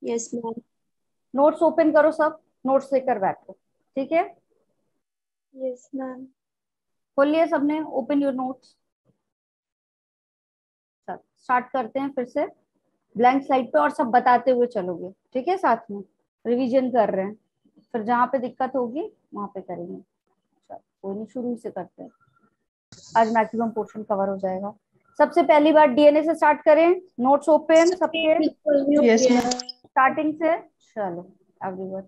Yes ma'am. Notes open करो, सब notes लेकर बैठो, ठीक है। Yes ma'am. खोल लिया सबने, ओपन योर नोट्स। चल स्टार्ट करते हैं फिर से ब्लैंक स्लाइड पे, और सब बताते हुए चलोगे, ठीक है, साथ में रिवीजन कर रहे हैं, फिर जहाँ पे दिक्कत होगी वहां पे करेंगे। चल कोई नहीं, शुरू से करते हैं, आज मैक्सिमम पोर्शन कवर हो जाएगा। सबसे पहली बार डीएनए से स्टार्ट करें। नोट्स ओपन सबके, यस मैम। स्टार्टिंग से। चलो एवरीवन,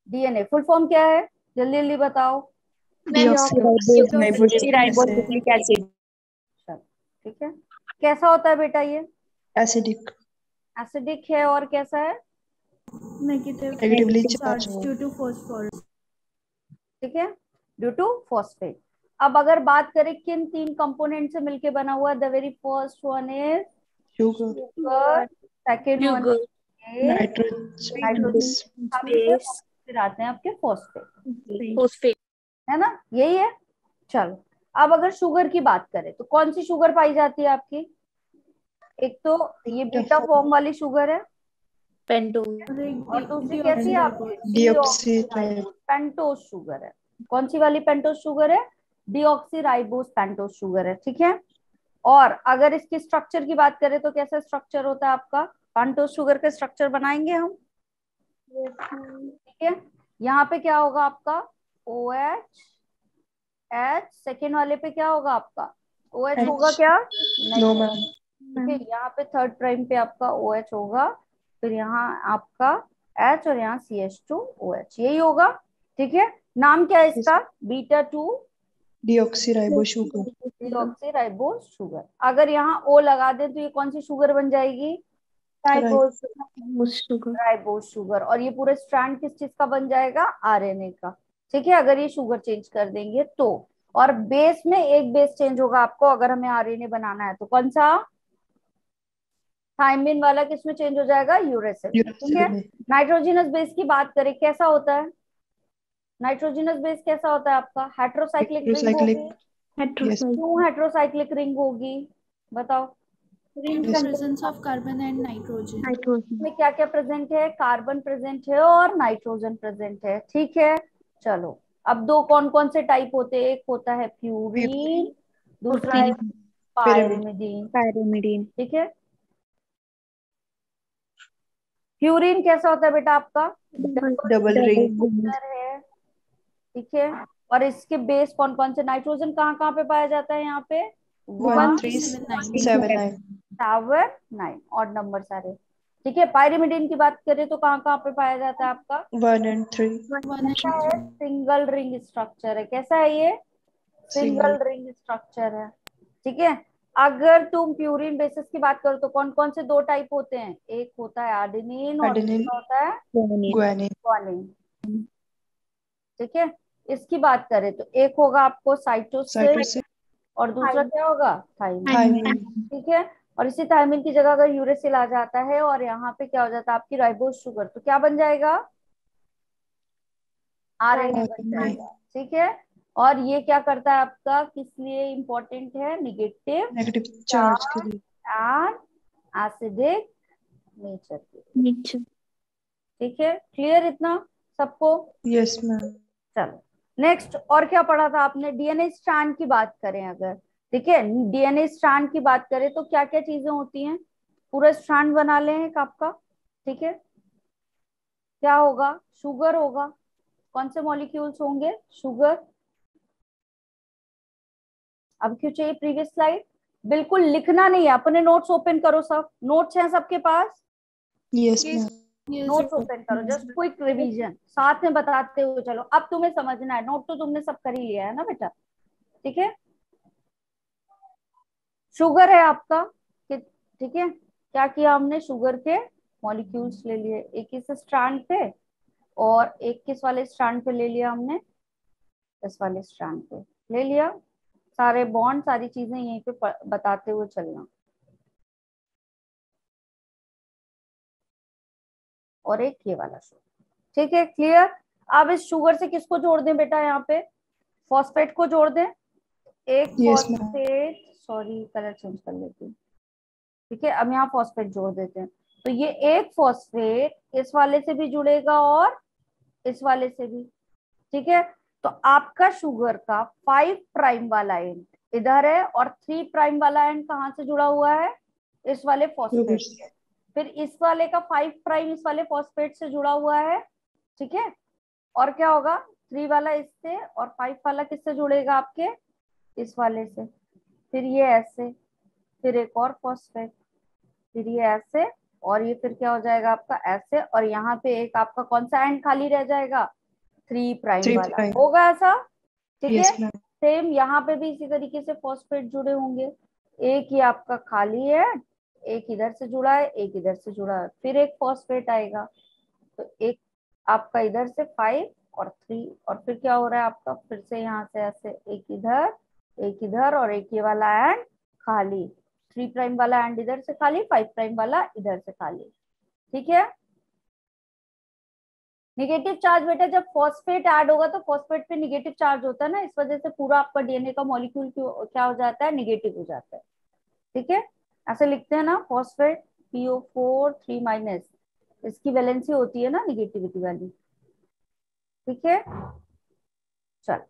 डीएनए फुल फॉर्म क्या है, जल्दी जल्दी बताओ। Deoxyribose nucleic acid. चलो ठीक है। कैसा होता है बेटा ये? एसिडिक, एसिडिक है, और कैसा है? Negatively charge. due to phosphorus. ठीक है, ड्यू टू फॉस्फेट। अब अगर बात करें किन तीन कंपोनेंट से मिलके बना हुआ, the very first one is sugar, sugar, second one is nitrogen, nitrogen, फिर आते हैं आपके फॉस्फेट, फॉस्फेट। है ना, यही है। चलो अब अगर शुगर की बात करें तो कौन सी शुगर पाई जाती है आपकी? एक तो ये बीटा फॉर्म वाली शुगर है, पेंटोज। और दूसरी कैसी है आपकी? डीऑक्सीराइबोस, पेंटोज शुगर है। कौन सी वाली पेंटोज शुगर है? डीऑक्सीराइबोस पेंटोज शुगर है, ठीक है। और अगर इसकी स्ट्रक्चर की बात करें तो कैसा स्ट्रक्चर होता है आपका? पेंटोज शुगर का स्ट्रक्चर बनाएंगे हम, ठीक है। यहाँ पे क्या होगा आपका? ओ एच एच, सेकेंड वाले पे क्या होगा आपका? ओ एच होगा क्या? नहीं नो होगा, मैम, ठीक है। यहाँ पे थर्ड प्राइम पे आपका ओ एच होगा, फिर यहाँ आपका एच, और यहाँ C H two O H, यही होगा, ठीक है। नाम क्या है इसका? Beta two deoxyribose sugar, deoxyribose sugar. अगर यहाँ ओ लगा दें तो ये कौन सी शुगर बन जाएगी? Ribose sugar. Ribose sugar. और ये पूरा स्ट्रैंड किस चीज का बन जाएगा? आरएनए का, ठीक है, अगर ये शुगर चेंज कर देंगे तो। और बेस में एक बेस चेंज होगा आपको, अगर हमें आरएनए बनाना है तो कौन सा? थायमिन वाला किसमें चेंज हो जाएगा? यूरेसिल में, ठीक है। में नाइट्रोजिनस बेस की बात करें, कैसा होता है नाइट्रोजिनस बेस? कैसा होता है आपका? हेट्रोसाइक्लिक रिंग हेट्रोसाइक्लिक, होगी। यस क्यों हेट्रोसाइक्लिक रिंग होगी, बताओ? Due to presence of carbon and nitrogen. Nitrogen. में क्या क्या प्रेजेंट है? कार्बन प्रेजेंट है और नाइट्रोजन प्रेजेंट है, ठीक है। चलो अब दो कौन कौन से टाइप होते हैं? एक होता है प्यूरीन, दूसरा है पिरामिड, पायरिमिडीन, पायरिमिडीन। ठीक है। प्यूरीन कैसा होता है बेटा आपका? डबल रिंग, डबल है, ठीक है। और इसके बेस कौन कौन से? नाइट्रोजन कहाँ कहाँ पे पाया जाता है? यहाँ पे 1379, 179 और नंबर सारे, ठीक है। पायरिमिडीन की बात करें तो कहाँ कहाँ पे पाया जाता है आपका? 1 and 3, कैसा है? सिंगल रिंग स्ट्रक्चर है, कैसा है ये? सिंगल, सिंगल रिंग स्ट्रक्चर है, ठीक है। अगर तुम प्यूरिन बेसिस की बात करो तो कौन कौन से दो टाइप होते हैं? एक होता है एडेनिन और एडेनिन, दूसरा होता है ग्वानिन, ग्वानिन, ठीक है। इसकी बात करें तो एक होगा आपको साइटोसिन, साइटोसिन, और दूसरा क्या होगा? थाइमिन, थायमिन, ठीक है। और इसी थाइमिन की जगह अगर यूरेसिल आ जाता है और यहाँ पे क्या हो जाता है आपकी राइबोस शुगर, तो क्या बन जाएगा? आरएनए बन आरएनए, जाएगा, ठीक है। और ये क्या करता है आपका, किस लिए इंपॉर्टेंट है? निगेटिव नेगेटिव चार्ज के चार्ज लिए, एंड एसिडिक नेचर के लिए, नीचे। ठीक है। क्लियर इतना सबको? यस मैम, चलो नेक्स्ट, और क्या पढ़ा था आपने? डीएनए स्ट्रैंड की बात करें अगर, ठीक है, डीएनए स्ट्रैंड की बात करें तो क्या क्या चीजें होती हैं? पूरा स्ट्रैंड बना ले एक आपका, ठीक है। क्या होगा? शुगर होगा। कौन से मॉलिक्यूल्स होंगे? शुगर। अब क्यों चाहिए प्रीवियस स्लाइड? बिल्कुल लिखना नहीं है, अपने नोट्स ओपन करो, सब नोट्स हैं सबके पास? यस मैम, नोट्स ओपन करो, जस्ट क्विक रिवीजन साथ में बताते हुए चलो। अब तुम्हें समझना है, नोट तो तुमने सब कर ही लिया है ना बेटा, ठीक है। शुगर है आपका, ठीक है। क्या किया हमने? शुगर के मॉलिक्यूल्स ले लिए, एक इस स्ट्रैंड पे और एक किस वाले स्ट्रैंड पे ले लिया हमने? इस वाले स्ट्रैंड पे ले लिया। सारे बॉन्ड, सारी चीजें यहीं पे बताते हुए चलना। और एक ये वाला शुगर, ठीक है, क्लियर। अब इस शुगर से किसको जोड़ दें बेटा? यहाँ पे फॉस्फेट को जोड़ दें। एक yes ma'am, phosphate, sorry colour change कर लेती हूँ, ठीक है, अब यहाँ फॉस्फेट जोड़ देते हैं, तो ये एक फॉस्फेट इस वाले से भी जुड़ेगा और इस वाले से भी। ठीक है, तो आपका शुगर का 5 प्राइम वाला एंड इधर है और 3 प्राइम वाला एंड कहाँ से जुड़ा हुआ है, इस वाले फॉस्फेट से। फिर इस वाले का 5 प्राइम इस वाले फॉस्फेट से जुड़ा हुआ है। ठीक है, और क्या होगा, 3 वाला इससे और 5 वाला किससे जुड़ेगा आपके, इस वाले से। फिर ये ऐसे, फिर एक और फॉस्फेट, फिर ये ऐसे, और ये फिर क्या हो जाएगा आपका ऐसे, और यहाँ पे एक आपका कौन सा एंड खाली रह जाएगा, 3 प्राइम वाला होगा ऐसा। ठीक है, सेम यहाँ पे भी इसी तरीके से फॉस्फेट जुड़े होंगे, एक ही आपका खाली है, एक इधर से जुड़ा है, एक इधर से जुड़ा है, फिर एक फॉस्फेट आएगा, तो एक आपका इधर से 5 और 3, और फिर क्या हो रहा है आपका, फिर से यहाँ से ऐसे एक इधर और एक ये वाला एंड खाली, 3 प्राइम वाला एंड इधर से खाली, 5 प्राइम वाला इधर से खाली। ठीक है, निगेटिव चार्ज बेटा जब फॉस्फेट ऐड होगा तो फॉस्फेट पे निगेटिव चार्ज होता है ना, इस वजह से पूरा आपका डीएनए का मॉलिक्यूल क्या हो जाता है, निगेटिव हो जाता है। ठीक है, ऐसे लिखते हैं ना, फॉस्फेट PO4 3-, इसकी वैलेंसी होती है ना निगेटिविटी वाली। ठीक है, चल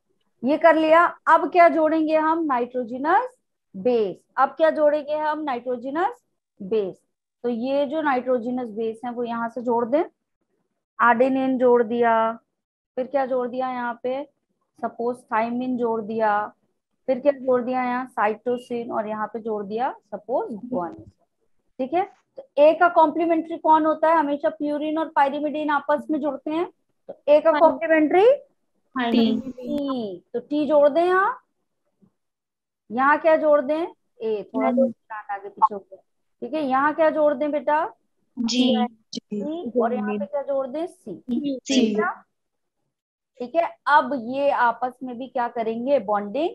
ये कर लिया। अब क्या जोड़ेंगे हम, नाइट्रोजनस बेस। अब क्या जोड़ेंगे हम, नाइट्रोजनस बेस। तो ये जो नाइट्रोजनस बेस है वो यहाँ से जोड़ दें, एडेनिन जोड़ दिया, फिर क्या जोड़ दिया यहाँ पे, सपोज थाइमिन जोड़ दिया, फिर क्या जोड़ दिया यहाँ, साइटोसिन, और यहाँ पे जोड़ दिया सपोज गुआनिन। ठीक है, तो ए का कॉम्प्लीमेंट्री कौन होता है, हमेशा प्यूरिन और पाइरिमिडीन आपस में जुड़ते हैं, तो ए का कॉम्प्लीमेंट्री टी, तो टी जोड़ दें यहाँ क्या जोड़ दें, ए, थोड़ा तो आगे पीछे हो गया। ठीक है, यहाँ क्या जोड़ दें बेटा, जी और यहाँ पे क्या जोड़ दें, सी। सी ठीक है, अब ये आपस में भी क्या करेंगे, बॉन्डिंग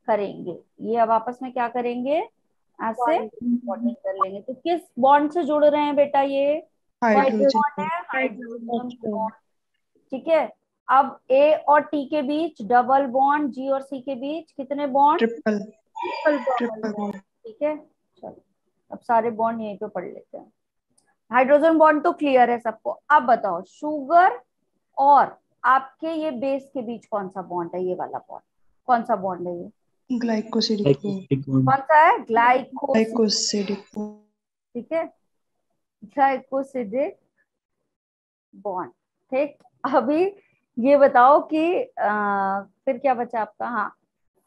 करेंगे। ये अब आपस में क्या करेंगे, ऐसे बॉन्डिंग कर लेंगे। तो किस बॉन्ड से जुड़ रहे हैं बेटा, ये हाइड्रोजन बॉन्ड है, हाइड्रोजन बॉन्ड। ठीक है, अब ए और टी के बीच डबल बॉन्ड, जी और सी के बीच कितने बॉन्ड, ट्रिपल बॉन्ड। ठीक है, चलो अब सारे बॉन्ड यहीं पे पढ़ लेते हैं। हाइड्रोजन बॉन्ड तो क्लियर है सबको। अब बताओ शुगर और आपके ये बेस के बीच कौन सा बॉन्ड है, ये वाला बॉन्ड कौन सा बॉन्ड है, ये ग्लाइकोसिडिक कौन सा है, ग्लाइकोसिडिक। ठीक है, ग्लाइकोसिडिक बॉन्ड। ठीक, अभी ये बताओ कि फिर क्या बचा आपका, हाँ,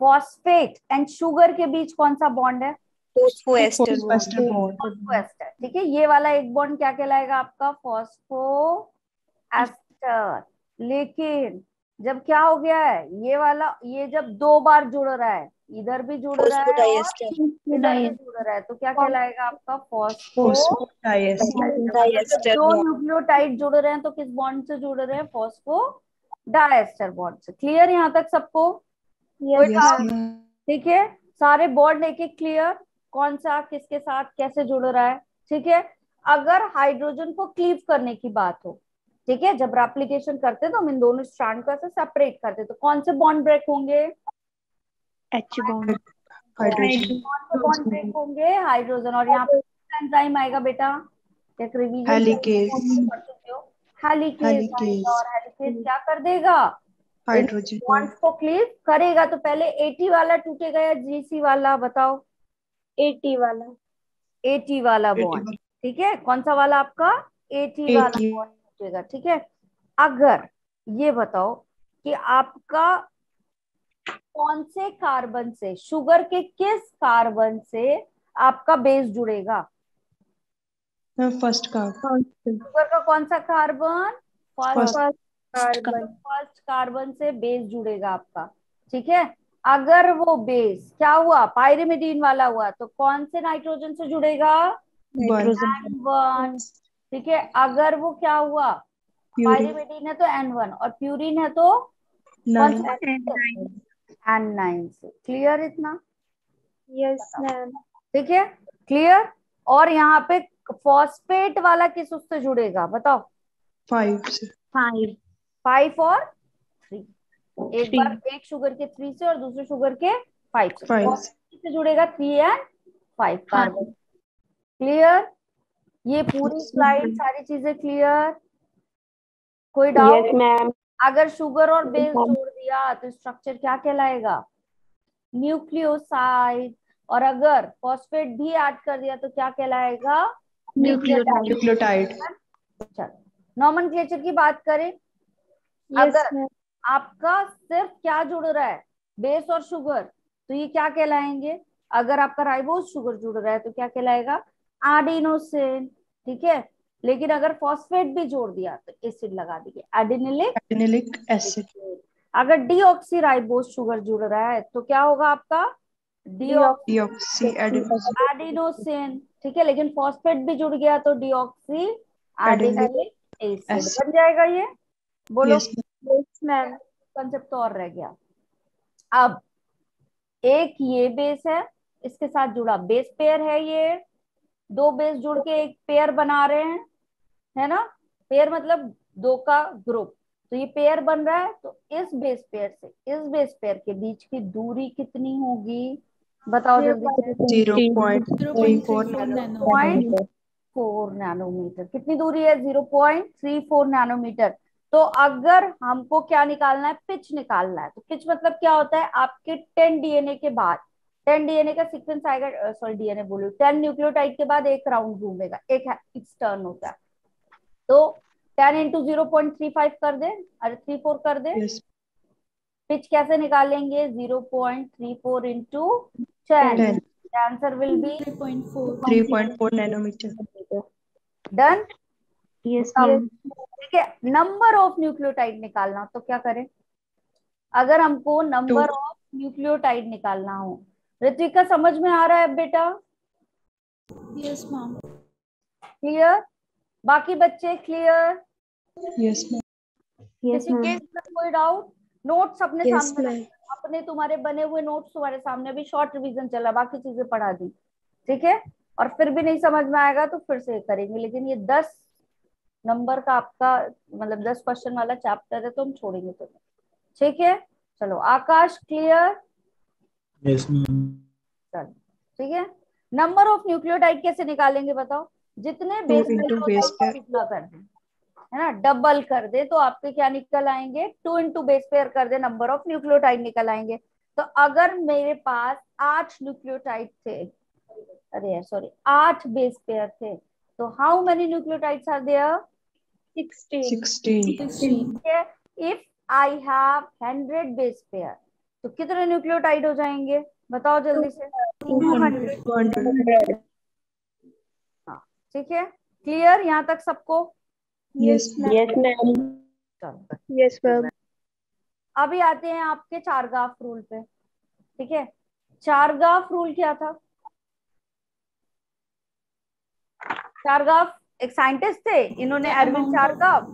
फॉस्फेट एंड शुगर के बीच कौन सा बॉन्ड है, फॉस्फोएस्टर बॉन्ड। फॉस्फोएस्टर। ठीक है, ये वाला एक बॉन्ड क्या कहलाएगा आपका, फॉस्फोएस्टर। लेकिन जब क्या हो गया है, ये वाला, ये जब 2 बार जुड़ रहा है, इधर भी जुड़ रहा है और इधर भी जुड़ रहा है, तो क्या कहलाएगा आपका, फॉस्फोडाइएस्टर। दो न्यूक्लियोटाइड जुड़ रहे हैं तो किस बॉन्ड से जुड़ रहे हैं, फॉस्फोडाइएस्टर बॉन्ड से। क्लियर यहाँ तक सबको, ठीक है, सारे बॉन्ड एक एक क्लियर, कौन सा किसके साथ कैसे जुड़ रहा है। ठीक है, अगर हाइड्रोजन को क्लीव करने की बात हो, ठीक है, जब रेप्लिकेशन करते तो हम इन दोनों स्ट्रैंड को ऐसे सेपरेट करते, तो कौन से बॉन्ड ब्रेक होंगे, H bond हाइड्रोजन। कौन से बॉन्ड ब्रेक होंगे, हाइड्रोजन। और यहाँ पे एंजाइम आएगा बेटा, एक रिवीजन, हेलिकेज। हेलिकेज आएगा, और हेलिकेज क्या कर देगा, हाइड्रोजन बॉन्ड्स को क्लीव करेगा। तो पहले AT वाला टूटेगा या GC वाला, बताओ, AT वाला AT वाला बॉन्ड। ठीक है, कौन सा वाला आपका, AT वाला बॉन्ड टूटेगा। ठीक है, अगर ये बताओ कि आपका कौन से कार्बन से, शुगर के किस कार्बन से आपका बेस जुड़ेगा, फर्स्ट कार्बन। शुगर का कौन सा कार्बन, फर्स्ट फर्स्ट कार्बन से बेस जुड़ेगा आपका। ठीक है, अगर वो बेस क्या हुआ, पाइरिमिडीन वाला हुआ, तो कौन से नाइट्रोजन से जुड़ेगा, N1। ठीक है, अगर वो क्या हुआ, पाइरिमिडीन है तो N1 और प्यूरिन है तो N9 से। क्लियर इतना, यस मैम ठीक है, क्लियर। और यहाँ पे फॉस्फेट वाला किस उससे जुड़ेगा, बताओ, 5 से। 5 और 3, एक बार एक शुगर के 3 से और दूसरे शुगर के 5 से। 5 से जुड़ेगा 3 और 5 कार्बन। क्लियर? ये पूरी स्लाइड सारी चीजें क्लियर? कोई डाउट? Yes ma'am. अगर शुगर और बेस जोड़ दिया तो स्ट्रक्चर क्या कहलाएगा? न्यूक्लियोसाइड। और अगर फॉस्फेट भी ऐड कर दिया तो क्या कहलाएगा? न्यूक्लियोटाइड। न्यूक्लियोटाइड। नॉमेनक्लेचर की बात करें, यस अगर मैम। आपका सिर्फ क्या जुड़ रहा है? बेस और शुगर, तो ये क्या कहलाएंगे? अगर आपका राइबोज शुगर जुड़ रहा है तो क्या कहलाएगा? एडिनोसिन। ठीक है, लेकिन अगर फॉस्फेट भी जोड़ दिया तो एसिड लगा दीजिए, एडिनिलिक एडिनिलिक एसिड। अगर डीऑक्सी राइबोज शुगर जुड़ रहा है तो क्या होगा आपका? Deoxy deoxy adenosine. एडिनोसिन। ठीक है, लेकिन फॉस्फेट भी जुड़ गया तो deoxy adenylic adenylic acid acid. बन जाएगा। ये बोलो, यस यस मैम। कंसेप्ट तो और रह गया। अब एक ये बेस है, इसके साथ जुड़ा बेस पेयर है, ये दो बेस जुड़ के एक पेयर बना रहे हैं, है ना? पेयर मतलब दो का ग्रुप, तो ये पेयर बन रहा है। तो इस बेस पेयर से इस बेस पेयर के बीच की दूरी कितनी होगी? बताओ जल्दी से। 0.34 0.34 नैनोमीटर। कितनी दूरी है? 0.34 नैनोमीटर। तो अगर हमको क्या निकालना है? पिच निकालना है। तो पिच मतलब क्या होता है? आपके 10 डीएनए के बाद 10 डीएनए का सीक्वेंस आएगा, सॉरी डीएनए बोलूं, 10 न्यूक्लियोटाइड के बाद एक राउंड घूमेगा, एक एक्सटर्न होता है। तो 10 इंटू 0.35 कर दे, अरे 34 कर दे। यस। पिच कैसे निकालेंगे? 0.34 into 10। 10 answer will be 3.4. 3.4 nanometre. Done. Yes अब मैम। ठीक है, नंबर ऑफ न्यूक्लियोटाइड निकालना, तो क्या करें? अगर हमको 2 नंबर ऑफ न्यूक्लियोटाइड निकालना हो, ऋत्विका समझ में आ रहा है बेटा? Yes, ma'am. क्लियर? बाकी बच्चे क्लियर? Yes ma'am. यस किसी मैम। के कोई डाउट? नोट्स अपने यस सामने मैम। रखो, अपने तुम्हारे बने हुए नोट्स तुम्हारे सामने, अभी शॉर्ट रिवीजन चला, बाकी चीजें पढ़ा दी। ठीक है, और फिर भी नहीं समझ में आएगा तो फिर से करेंगे, लेकिन ये 10 नंबर का आपका मतलब 10 क्वेश्चन वाला चैप्टर है तो हम छोड़ेंगे तुम्हें। ठीक है, चलो आकाश क्लियर? Yes ma'am. चलो ठीक है। नंबर ऑफ न्यूक्लियोटाइड कैसे निकालेंगे बताओ? जितने 2 बेस पेयर इंटू होते हैं बेस उसका पेयर। कितना कर दें, है ना? डबल कर दे तो आपके क्या निकल आएंगे? 2 इंटू बेस पेयर कर दे, नंबर ऑफ न्यूक्लियोटाइड निकल आएंगे। तो अगर मेरे पास 8 न्यूक्लियोटाइड थे, अरे सॉरी 8 बेस पेयर थे, तो how many nucleotides are there? 16। 16। 16. If I have 100 base pair, तो कितने न्यूक्लियोटाइड हो जाएंगे? बताओ जल्दी से। 200। 200। हाँ ठीक है, क्लियर यहाँ तक सबको? Yes ma'am. Yes ma'am. चलो यस मैम। अभी आते हैं आपके चारगाफ रूल पे। ठीक है, चारगाफ रूल क्या था? चारगाफ एक साइंटिस्ट थे, इन्होंने The एडविन amount of चारगाफ,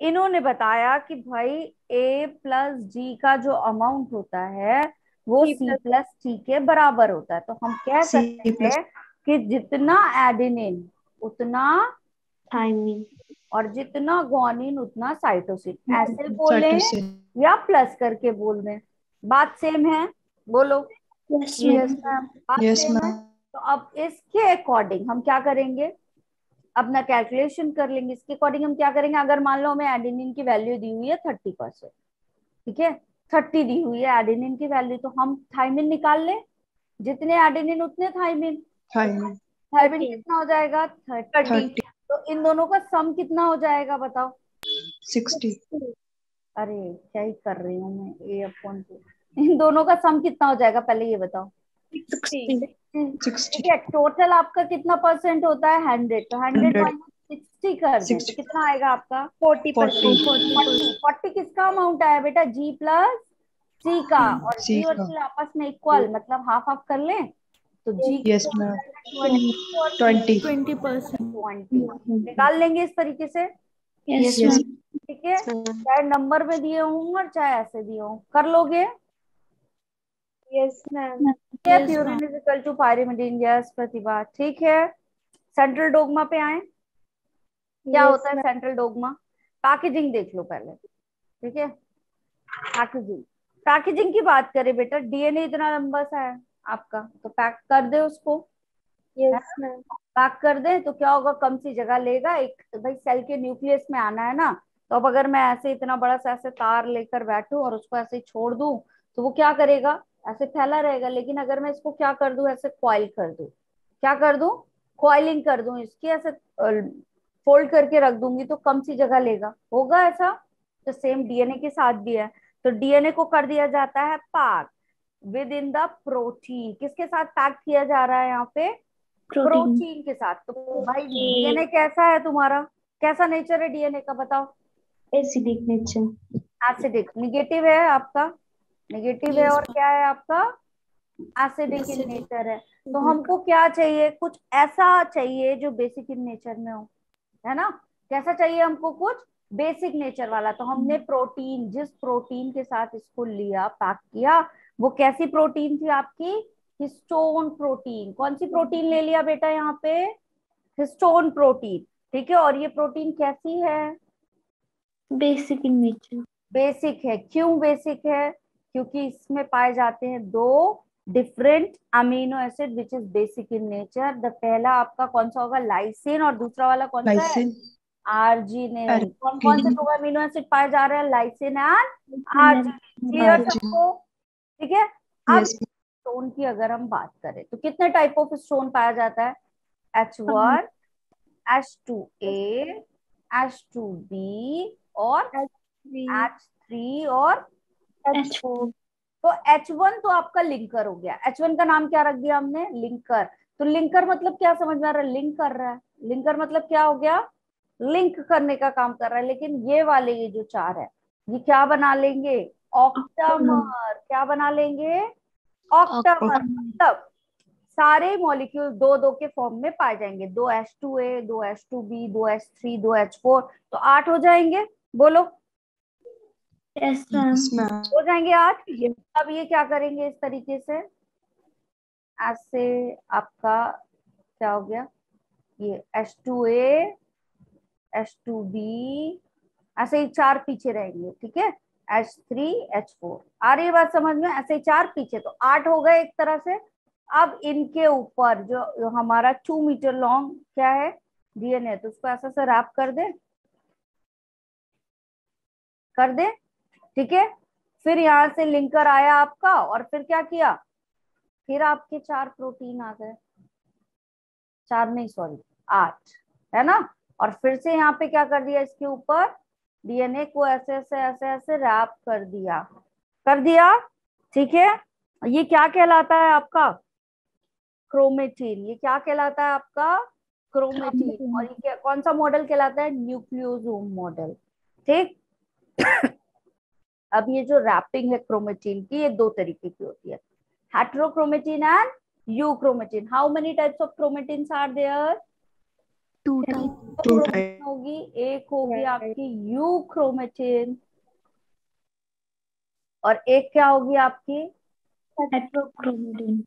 इन्होंने बताया कि भाई ए प्लस जी का जो अमाउंट होता है वो C सी plus प्लस टी के बराबर होता है। तो हम कह C सकते plus हैं कि जितना एडेनिन उतना थायमिन। और जितना ग्वानिन उतना साइटोसिन, ऐसे बोले cytosine। या प्लस करके बोल दें, बात सेम है? बोलो, यस मैम। बात यस सेम है। मैम। तो अब इसके अकॉर्डिंग हम क्या करेंगे? अपना कैलकुलेशन कर लेंगे। इसके अकॉर्डिंग हम क्या करेंगे? अगर मान लो हमें एडेनिन की वैल्यू दी हुई है 30%, ठीक है, 30 दी हुई है एडेनिन की वैल्यू, तो हम थाइमिन निकाल ले, जितने एडेनिन उतने थाइमिन। थायमिन। थाइमिन कितना हो जाएगा? 30। 30। तो इन दोनों का सम कितना हो जाएगा बताओ? 60। अरे क्या ही कर रही हूँ मैं, ए अपॉन टू। इन दोनों का सम कितना हो जाएगा पहले ये बताओ? 60। 60। ठीक है, टोटल आपका कितना परसेंट होता है? 100। तो 100 100। माइनस 60 कर दें तो 60। कितना आएगा आपका? 40%। 40%. 40 किसका अमाउंट आया बेटा? जी प्लस सी का। और C जी और का। सी आपस में इक्वल, मतलब हाफ हाफ कर लें, तो जी यस मैम। 20 20। 20%. 20 निकाल लेंगे इस तरीके से। Yes yes. मैम। ठीक है, चाहे नंबर में दिए हों और चाहे ऐसे दिए हों, कर लोगे? Yes ma'am. Yes, ma'am. Purine is equal to pyrimidine, yes Pratibha. ठीक है, सेंट्रल डोगमा पे आए। क्या होता है सेंट्रल डोगमा? पैकेजिंग देख लो पहले। ठीक है, पैकेजिंग, पैकेजिंग की बात करें बेटा, डीएनए इतना लंबा सा है आपका, तो पैक कर दे उसको। Yes, ma'am. पैक कर दें तो क्या होगा, कम सी जगह लेगा। एक भाई सेल के न्यूक्लियस में आना है ना, तो अब अगर मैं ऐसे इतना बड़ा सा ऐसे तार लेकर बैठूं और उसको ऐसे ही छोड़ दूं तो वो क्या करेगा, ऐसे फैला रहेगा। लेकिन अगर मैं इसको क्या कर दूं, ऐसे कॉइल कर दूं, क्या कर दूं, कॉइलिंग कर दूं इसकी, ऐसे फोल्ड करके रख दूंगी तो कम सी जगह लेगा, होगा ऐसा। तो सेम डीएनए के साथ भी है। तो डीएनए को कर दिया जाता है pack with in the protein. किसके साथ पैक किया जा रहा है यहाँ पे, प्रोटीन के साथ। तो भाई डीएनए कैसा है तुम्हारा, कैसा नेचर है डीएनए का बताओ। Acidic nature. एसिडिक, निगेटिव है आपका, निगेटिव है। और क्या है आपका, एसिडिक इन नेचर है। तो हमको क्या चाहिए, कुछ ऐसा चाहिए जो बेसिक इन नेचर में हो, है ना। कैसा चाहिए हमको, कुछ बेसिक नेचर वाला। तो हमने प्रोटीन, जिस प्रोटीन के साथ इसको लिया पैक किया, वो कैसी प्रोटीन थी आपकी, हिस्टोन प्रोटीन। कौन सी प्रोटीन ले लिया बेटा यहाँ पे, हिस्टोन प्रोटीन। ठीक है, और ये प्रोटीन कैसी है, Basic in nature. बेसिक है। क्यों बेसिक है, क्योंकि इसमें पाए जाते हैं दो different amino acid which is basic in nature. The पहला आपका कौन सा होगा, लाइसिन, और दूसरा वाला कौन सा है, लाइसिन आर्जिनिन। कौन कौन से अर्किनिन दो अमीनो एसिड पाए जा रहे हैं, lysine and arginine. Clear urging. सबको, ठीक है। अब यस स्टोन की अगर हम बात करें तो कितने टाइप ऑफ स्टोन पाया जाता है, H1, H2A, H2B और H3 और H4. तो H1 तो आपका लिंकर हो गया। H1 का नाम क्या रख दिया हमने, लिंकर। तो लिंकर मतलब क्या समझ में आ रहा है, लिंक कर रहा है। लिंकर मतलब क्या हो गया, लिंक करने का काम कर रहा है। लेकिन ये वाले ये जो चार है, ये क्या बना लेंगे, ऑक्टामर। क्या बना लेंगे, ऑक्टामर। मतलब सारे मॉलिक्यूल दो दो के फॉर्म में पाए जाएंगे। दो H2A, दो H2B, दो H3, दो H4, तो 8 हो जाएंगे। बोलो, Yes, ma'am. मैम हो जाएंगे 8। अब ये क्या करेंगे, इस तरीके से ऐसे आपका क्या हो गया, ये H2A, H2B, ऐसे ही चार पीछे रहेंगे। ठीक है, H3, H4। आ रही है बात समझ में, ऐसे ही चार पीछे, तो 8 हो गए एक तरह से। अब इनके ऊपर जो हमारा 2 मीटर लॉन्ग क्या है, डीएनए, तो उसको ऐसा से रैप कर दे, कर दे। ठीक है, फिर यहाँ से लिंकर आया आपका, और फिर क्या किया, फिर आपके 4 प्रोटीन आ गए, 4 नहीं सॉरी 8, है ना। और फिर से यहाँ पे क्या कर दिया, इसके ऊपर डीएनए को ऐसे ऐसे ऐसे ऐसे रैप कर दिया, कर दिया। ठीक है, ये क्या कहलाता है आपका, क्रोमेटिन। ये क्या कहलाता है आपका, क्रोमेटिन। और ये कौन सा मॉडल कहलाता है, न्यूक्लियोसोम मॉडल। ठीक। अब ये जो रैपिंग है क्रोमेटिन की, ये दो तरीके की होती है, heterochromatin and euchromatin. How many types of chromatins are there, 2 type. Two chromatin होगी, एक होगी आपकी यूक्रोमेटिन, और एक क्या होगी आपकी Heterochromatin.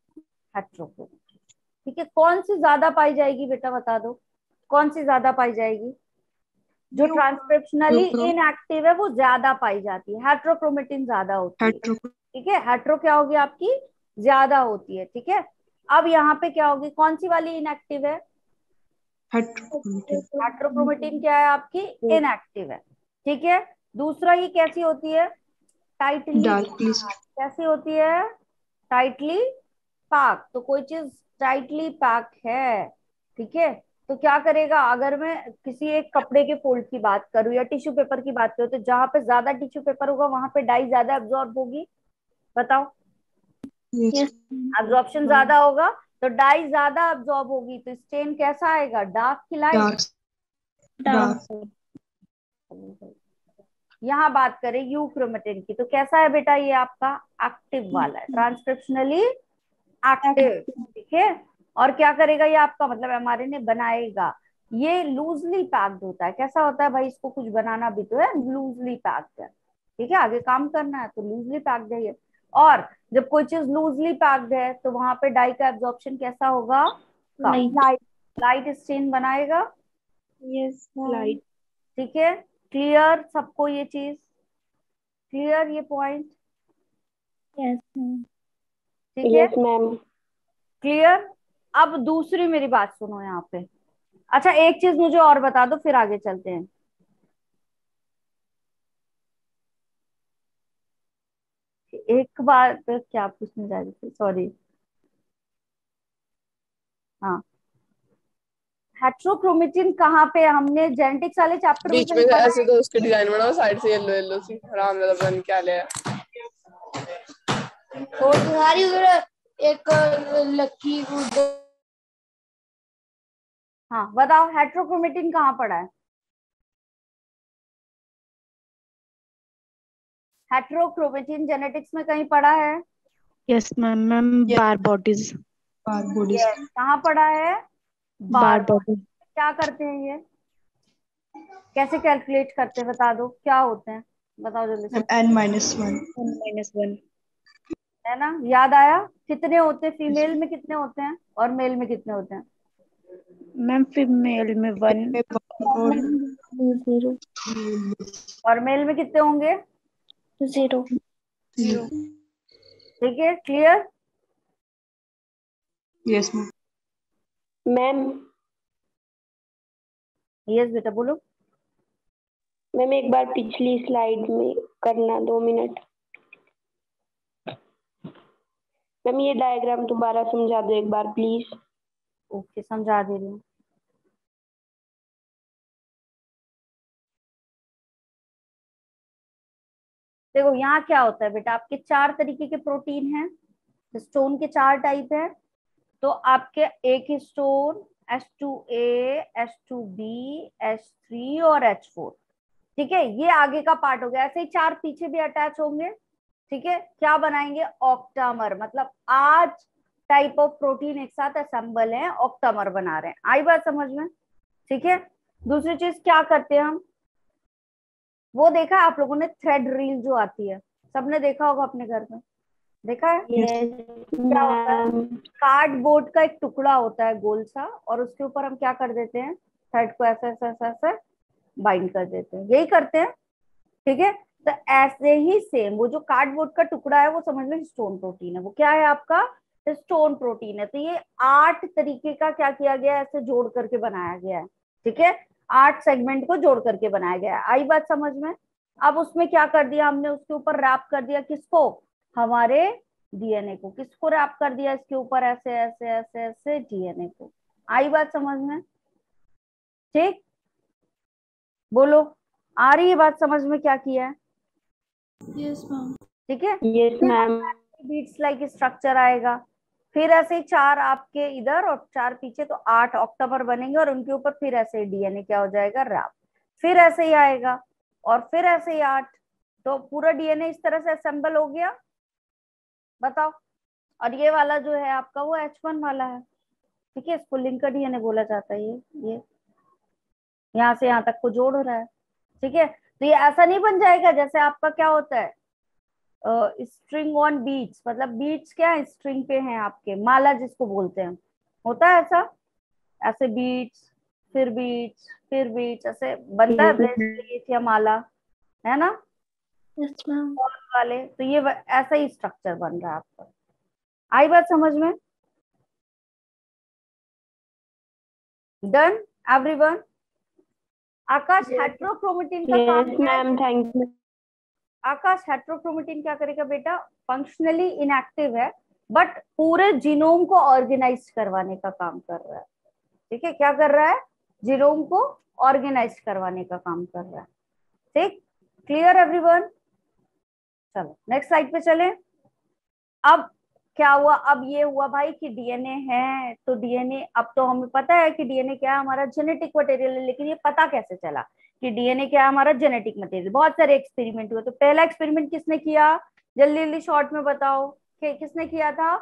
हेट्रोक्रोमेटिन। ठीक है, कौन सी ज्यादा पाई जाएगी बेटा बता दो, कौन सी ज्यादा पाई जाएगी, जो ट्रांसक्रिप्शनली यूक्रो इनएक्टिव है वो ज्यादा पाई जाती है, हेट्रोक्रोमेटिन ज्यादा होती है। हेट्रो ठीक है, हेट्रो क्या होगी आपकी, ज्यादा होती है। ठीक है, अब यहाँ पे क्या होगी, कौन सी वाली इनएक्टिव है, हेट्रोक्रोमेटिन हेट्रोक्रोमेटिन क्या है आपकी, इनएक्टिव है। ठीक है, दूसरा ये कैसी होती है, टाइटली डार्क लिस्ट कैसी होती है, टाइटली पैक। तो कोई चीज टाइटली पैक है, ठीक है, तो क्या करेगा, अगर मैं किसी एक कपड़े के फोल्ड की बात करूं या टिश्यू पेपर की बात करूं, तो जहां पे ज्यादा टिश्यू पेपर होगा वहां पे डाई ज्यादा एब्जॉर्ब होगी, बताओ। यस एब्जॉर्प्शन ज्यादा होगा तो डाई ज्यादा एब्जॉर्ब होगी, तो स्टेन कैसा आएगा, डार्क की लाइट। डार्क यहाँ बात करें यूक्रोमेटिन की, तो कैसा है बेटा, ये आपका एक्टिव वाला है, ट्रांसक्रिप्शनली एक्टिव। ठीक है, और क्या करेगा ये आपका, मतलब एमआरएनए बनाएगा। ये लूजली पैक्ड होता है, कैसा होता है भाई, इसको कुछ बनाना भी तो है, लूजली पैक्ड है। ठीक है, आगे काम करना है तो लूजली पैक्ड है ये। और जब कोई चीज लूजली पैक्ड है तो वहां पे डाई का एब्जॉर्प्शन कैसा होगा, Light. लाइट स्टेन बनाएगा। Yes, light. ठीक है, क्लियर सबको ये चीज, क्लियर ये पॉइंट, Yes, ma'am. ठीक है, ma'am. क्लियर। अब दूसरी मेरी बात सुनो यहाँ पे। अच्छा एक चीज मुझे और बता दो फिर आगे चलते हैं। एक बात क्या पूछने जा रही थी, सॉरी। हाँ, हेट्रोक्रोमेटिन कहाँ पे हमने जेनेटिक्स वाले चैप्टर में बीच तो में नहीं से पढ़ा ऐसे है? तो उसकी डिजाइन बनाओ, साइड से येलो येलो सी आराम वाला बन क्या लिया। और तुम्हारी उधर एक लकी उधर। हाँ बताओ, हेट्रोक्रोमेटिन कहाँ पढ़ा है? हेट्रोक्रोमेटिन जेनेटिक्स में कहीं पढ़ा है? Yes ma'am. मैम Yes, बार बॉडीज। bar bodies. यस, कहाँ पढ़ा है? बार बार बॉडी। बॉडीज। क्या करते हैं ये, कैसे कैलकुलेट करते हैं, बता दो क्या होते हैं, बताओ जल्दी से। N-1. -1। है ना, याद आया? कितने होते हैं, फीमेल में कितने होते हैं और मेल में कितने होते हैं? मैम फीमेल में 1 और 0। और मेल में कितने होंगे? 0। ठीक है, clear? Yes, ma'am. Ma'am yes बेटा बोलो। मैम एक बार पिछली स्लाइड में करना, 2 मिनट। मैम ये डायग्राम दोबारा समझा दो एक बार प्लीज। ओके, समझा दे रही हूँ। देखो यहाँ क्या होता है बेटा, आपके 4 तरीके के प्रोटीन हैं, हिस्टोन के 4 टाइप है। तो आपके एक हिस्टोन H2A, H2B, H3 और H4। ठीक है, ये आगे का पार्ट हो गया। ऐसे ही 4 पीछे भी अटैच होंगे। ठीक है, क्या बनाएंगे? ऑक्टामर। मतलब आज टाइप ऑफ प्रोटीन एक साथ असेंबल है, ऑक्टामर बना रहे हैं। आई बात समझ में? ठीक है, दूसरी चीज क्या करते हैं हम, वो देखा है आप लोगों ने, थ्रेड रील जो आती है, सबने देखा होगा अपने घर में, देखा है? क्या होता है? मैम कार्डबोर्ड का एक टुकड़ा होता है गोल सा, और उसके ऊपर हम क्या कर देते हैं, थ्रेड को ऐसे ऐसे ऐसे ऐसे बाइंड कर देते हैं, यही करते हैं। ठीक है, तो ऐसे ही सेम वो जो कार्डबोर्ड का टुकड़ा है वो समझ लो हिस्टोन प्रोटीन है। वो क्या है आपका? हिस्टोन प्रोटीन है। तो ये 8 तरीके का क्या किया गया है, ऐसे जोड़ करके बनाया गया है। ठीक है, 8 सेगमेंट को जोड़ करके बनाया गया है। आई बात समझ में? अब उसमें क्या कर दिया हमने, उसके ऊपर रैप कर दिया किसको? हमारे डीएनए को। किसको रैप कर दिया इसके ऊपर? ऐसे ऐसे ऐसे ऐसे डीएनए को। आई बात समझ में? ठीक, बोलो, आ रही है बात समझ में क्या किया है? Yes ma'am. ठीक है, yes ma'am. Beads like structure आएगा। फिर ऐसे ही 4 आपके इधर और 4 पीछे, तो 8 ऑक्टामर बनेंगे, और उनके ऊपर फिर ऐसे ही डीएनए क्या हो जाएगा? रैप। फिर ऐसे ही आएगा, और फिर ऐसे ही 8। तो पूरा डीएनए इस तरह से असेंबल हो गया। बताओ, और ये वाला जो है आपका वो H1 वाला है। ठीक है, इसको लिंकर डीएनए बोला जाता है। ये यहाँ से यहाँ तक को जोड़ रहा है। ठीक है, तो ये ऐसा नहीं बन जाएगा जैसे आपका क्या होता है, स्ट्रिंग ऑन बीट्स। मतलब बीट्स क्या है, स्ट्रिंग पे हैं आपके, माला जिसको बोलते हैं, होता है ऐसा, ऐसे बीट्स फिर बीट्स फिर बीट्स, ऐसे बनता है ब्रेसलेट या माला, है ना, यस मैम। वाले। तो ये ऐसा ही स्ट्रक्चर बन रहा है आपका। आई बात समझ में? Done everyone? आकाश, हेट्रोक्रोमेटिन का काम यस क्या है? Ma'am, thank you. Akash, heterochromatin क्या करेगा बेटा? फंक्शनली इनएक्टिव है, बट पूरे जीनोम को ऑर्गेनाइज करवाने का काम कर रहा है। ठीक है, क्या कर रहा है? जीनोम को ऑर्गेनाइज करवाने का काम कर रहा है। ठीक, क्लियर एवरीवन? चलो नेक्स्ट स्लाइड पे चलें। अब क्या हुआ, अब ये हुआ भाई कि डीएनए है, तो डीएनए, अब तो हमें पता है कि डीएनए क्या है, हमारा जेनेटिक मटेरियल है। लेकिन ये पता कैसे चला कि डीएनए क्या है, हमारा जेनेटिक मटेरियल? बहुत सारे एक्सपेरिमेंट हुए। तो पहला एक्सपेरिमेंट किसने किया, जल्दी जल्दी शॉर्ट में बताओ, कि किसने किया था?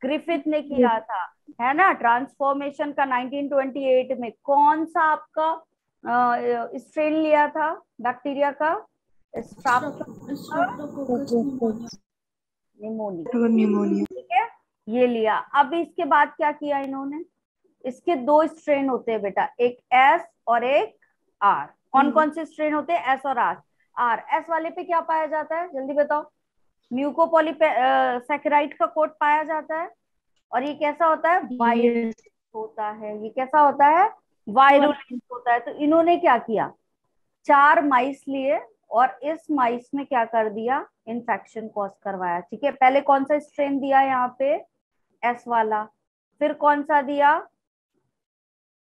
ग्रिफिथ ने किया था, है ना, ट्रांसफॉर्मेशन का 1928 में। कौन सा आपका स्ट्रेन लिया था बैक्टीरिया का? निमोनिया। Pneumonia. ठीक है, ये लिया। अब इसके बाद क्या किया इन्होंने, इसके 2 स्ट्रेन होते हैं बेटा, एक एस और एक आर। कौन कौन से स्ट्रेन होते हैं, एस और आर? आर, एस वाले पे क्या पाया जाता है, जल्दी बताओ? म्यूकोपॉलीसैकेराइड का कोट पाया जाता है, और ये कैसा होता है, वायरुलेंट होता है। ये कैसा होता है, वायरुलेंट होता है। तो इन्होंने क्या किया, 4 माइस लिए और इस माइस में क्या कर दिया, इन्फेक्शन कॉज करवाया। ठीक है, पहले कौन सा स्ट्रेन दिया यहाँ पे, एस वाला, फिर कौन सा दिया,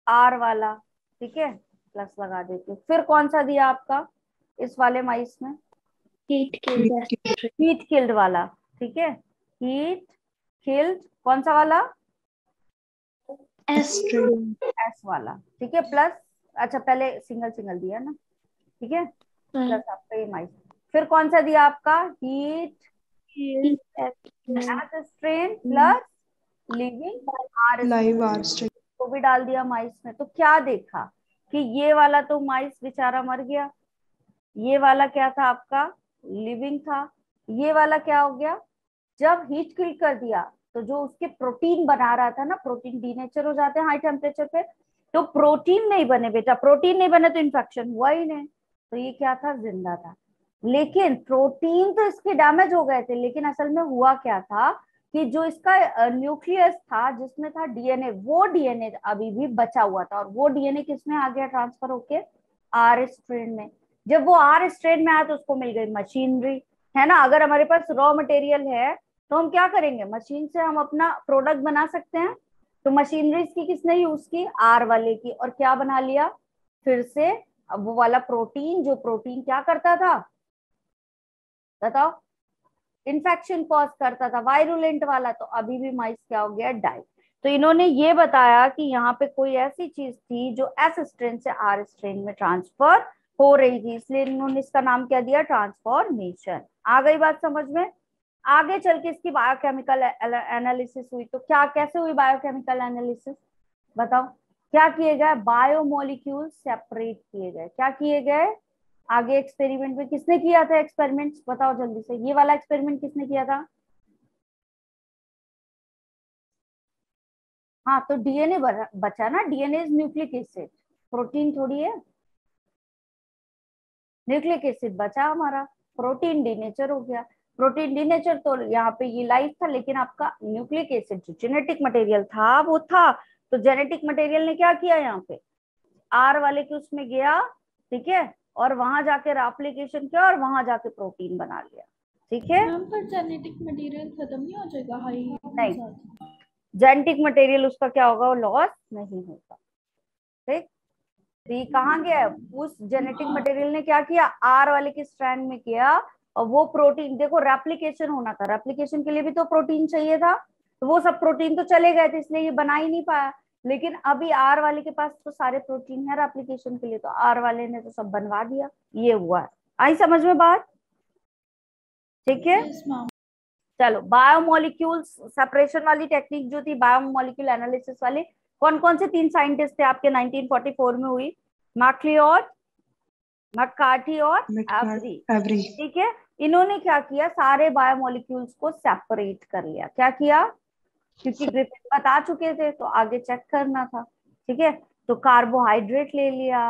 आर वाला। ठीक है, प्लस लगा देती हूँ। फिर कौन सा दिया आपका इस वाले माइस में, हीट किल्ड वाला। ठीक है, हीट किल्ड कौन सा वाला, एस एस वाला। ठीक है, प्लस, अच्छा पहले सिंगल सिंगल दिया ना, ठीक है, प्लस आपका ये माइस। फिर कौन सा दिया आपका, heat S strain plus living R live R strain को भी डाल दिया माइस में। तो क्या देखा कि ये वाला तो माइस बेचारा मर गया, ये वाला क्या था आपका, लिविंग था। ये वाला क्या हो गया, जब हीट किल कर दिया तो जो उसके प्रोटीन बना रहा था ना, प्रोटीन डीनेचर हो जाते हैं हाई टेम्परेचर पे। तो प्रोटीन नहीं बने बेटा, प्रोटीन नहीं बने तो इन्फेक्शन हुआ ही नहीं। तो ये क्या था, जिंदा था। लेकिन प्रोटीन तो इसके डैमेज हो गए थे, लेकिन असल में हुआ क्या था कि जो इसका न्यूक्लियस था जिसमें था डीएनए, वो डीएनए अभी भी बचा हुआ था। और वो डीएनए किसमें आ गया ट्रांसफर होके, आर स्ट्रेन में। जब वो आर स्ट्रेन में आया तो उसको मिल गई मशीनरी, है ना। अगर हमारे पास रॉ मटेरियल है तो हम क्या करेंगे, मशीन से हम अपना प्रोडक्ट बना सकते हैं। तो मशीनरीज की किसने यूज की, आर वाले की। और क्या बना लिया फिर से, अब वो वाला प्रोटीन, जो प्रोटीन क्या करता था बताओ, इन्फेक्शन कॉज करता था, वायरुलेंट वाला। तो अभी भी माइस क्या हो गया, डाई। तो इन्होंने ये बताया कि यहाँ पे कोई ऐसी चीज थी जो एस स्ट्रेन से आर स्ट्रेन में ट्रांसफर हो रही थी, इसलिए इन्होंने इसका नाम क्या दिया, ट्रांसफॉर्मेशन। आ गई बात समझ में। आगे चल के इसकी बायोकेमिकल एनालिसिस हुई। तो क्या, कैसे हुई बायोकेमिकल एनालिसिस बताओ, क्या किए गए, बायोमोलिक्यूल सेपरेट किए गए। क्या किए गए, आगे एक्सपेरिमेंट में किसने किया था एक्सपेरिमेंट, बताओ जल्दी से, ये वाला एक्सपेरिमेंट किसने किया था। हाँ, तो डीएनए बचा ना, DNA is nucleic acid, protein थोड़ी है। न्यूक्लिक एसिड बचा हमारा, प्रोटीन डीनेचर हो गया। प्रोटीन डीनेचर तो यहाँ पे ये लाइफ था, लेकिन आपका न्यूक्लिक एसिड जो जेनेटिक मटेरियल था वो था। तो जेनेटिक मटेरियल ने क्या किया, यहाँ पे आर वाले के उसमें गया, ठीक है, और वहां जाके रेप्लिकेशन किया और वहां जाके प्रोटीन बना लिया। ठीक है, मैम पर जेनेटिक मटेरियल खत्म नहीं हो जाएगा हाई नहीं, जेनेटिक मटेरियल उसका क्या होगा, वो लॉस नहीं होगा। ठीक, तो ये कहाँ गया, उस जेनेटिक मटेरियल ने क्या किया, आर वाले के स्ट्रैंड में किया। और वो प्रोटीन, देखो रेप्लिकेशन होना था, रेप्लिकेशन के लिए भी तो प्रोटीन चाहिए था। तो वो सब प्रोटीन तो चले गए थे, इसलिए ये बना ही नहीं पाया। लेकिन अभी आर वाले के पास तो सारे प्रोटीन है रेप्लिकेशन के लिए, तो आर वाले ने तो सब बनवा दिया। ये हुआ है, आई समझ में बात, ठीक है। चलो, बायोमोलिक्यूल सेपरेशन वाली टेक्निक जो थी, बायोमोलिक्यूल एनालिसिस वाली, कौन कौन से 3 साइंटिस्ट थे आपके 1944 में हुई, मैक्लिओड, मैकार्थी और एवरी। ठीक है, इन्होंने क्या किया, सारे बायोमोलिक्यूल्स को सेपरेट कर लिया। क्या किया, क्योंकि ग्रिफिथ बता चुके थे तो आगे चेक करना था। ठीक है, तो कार्बोहाइड्रेट ले लिया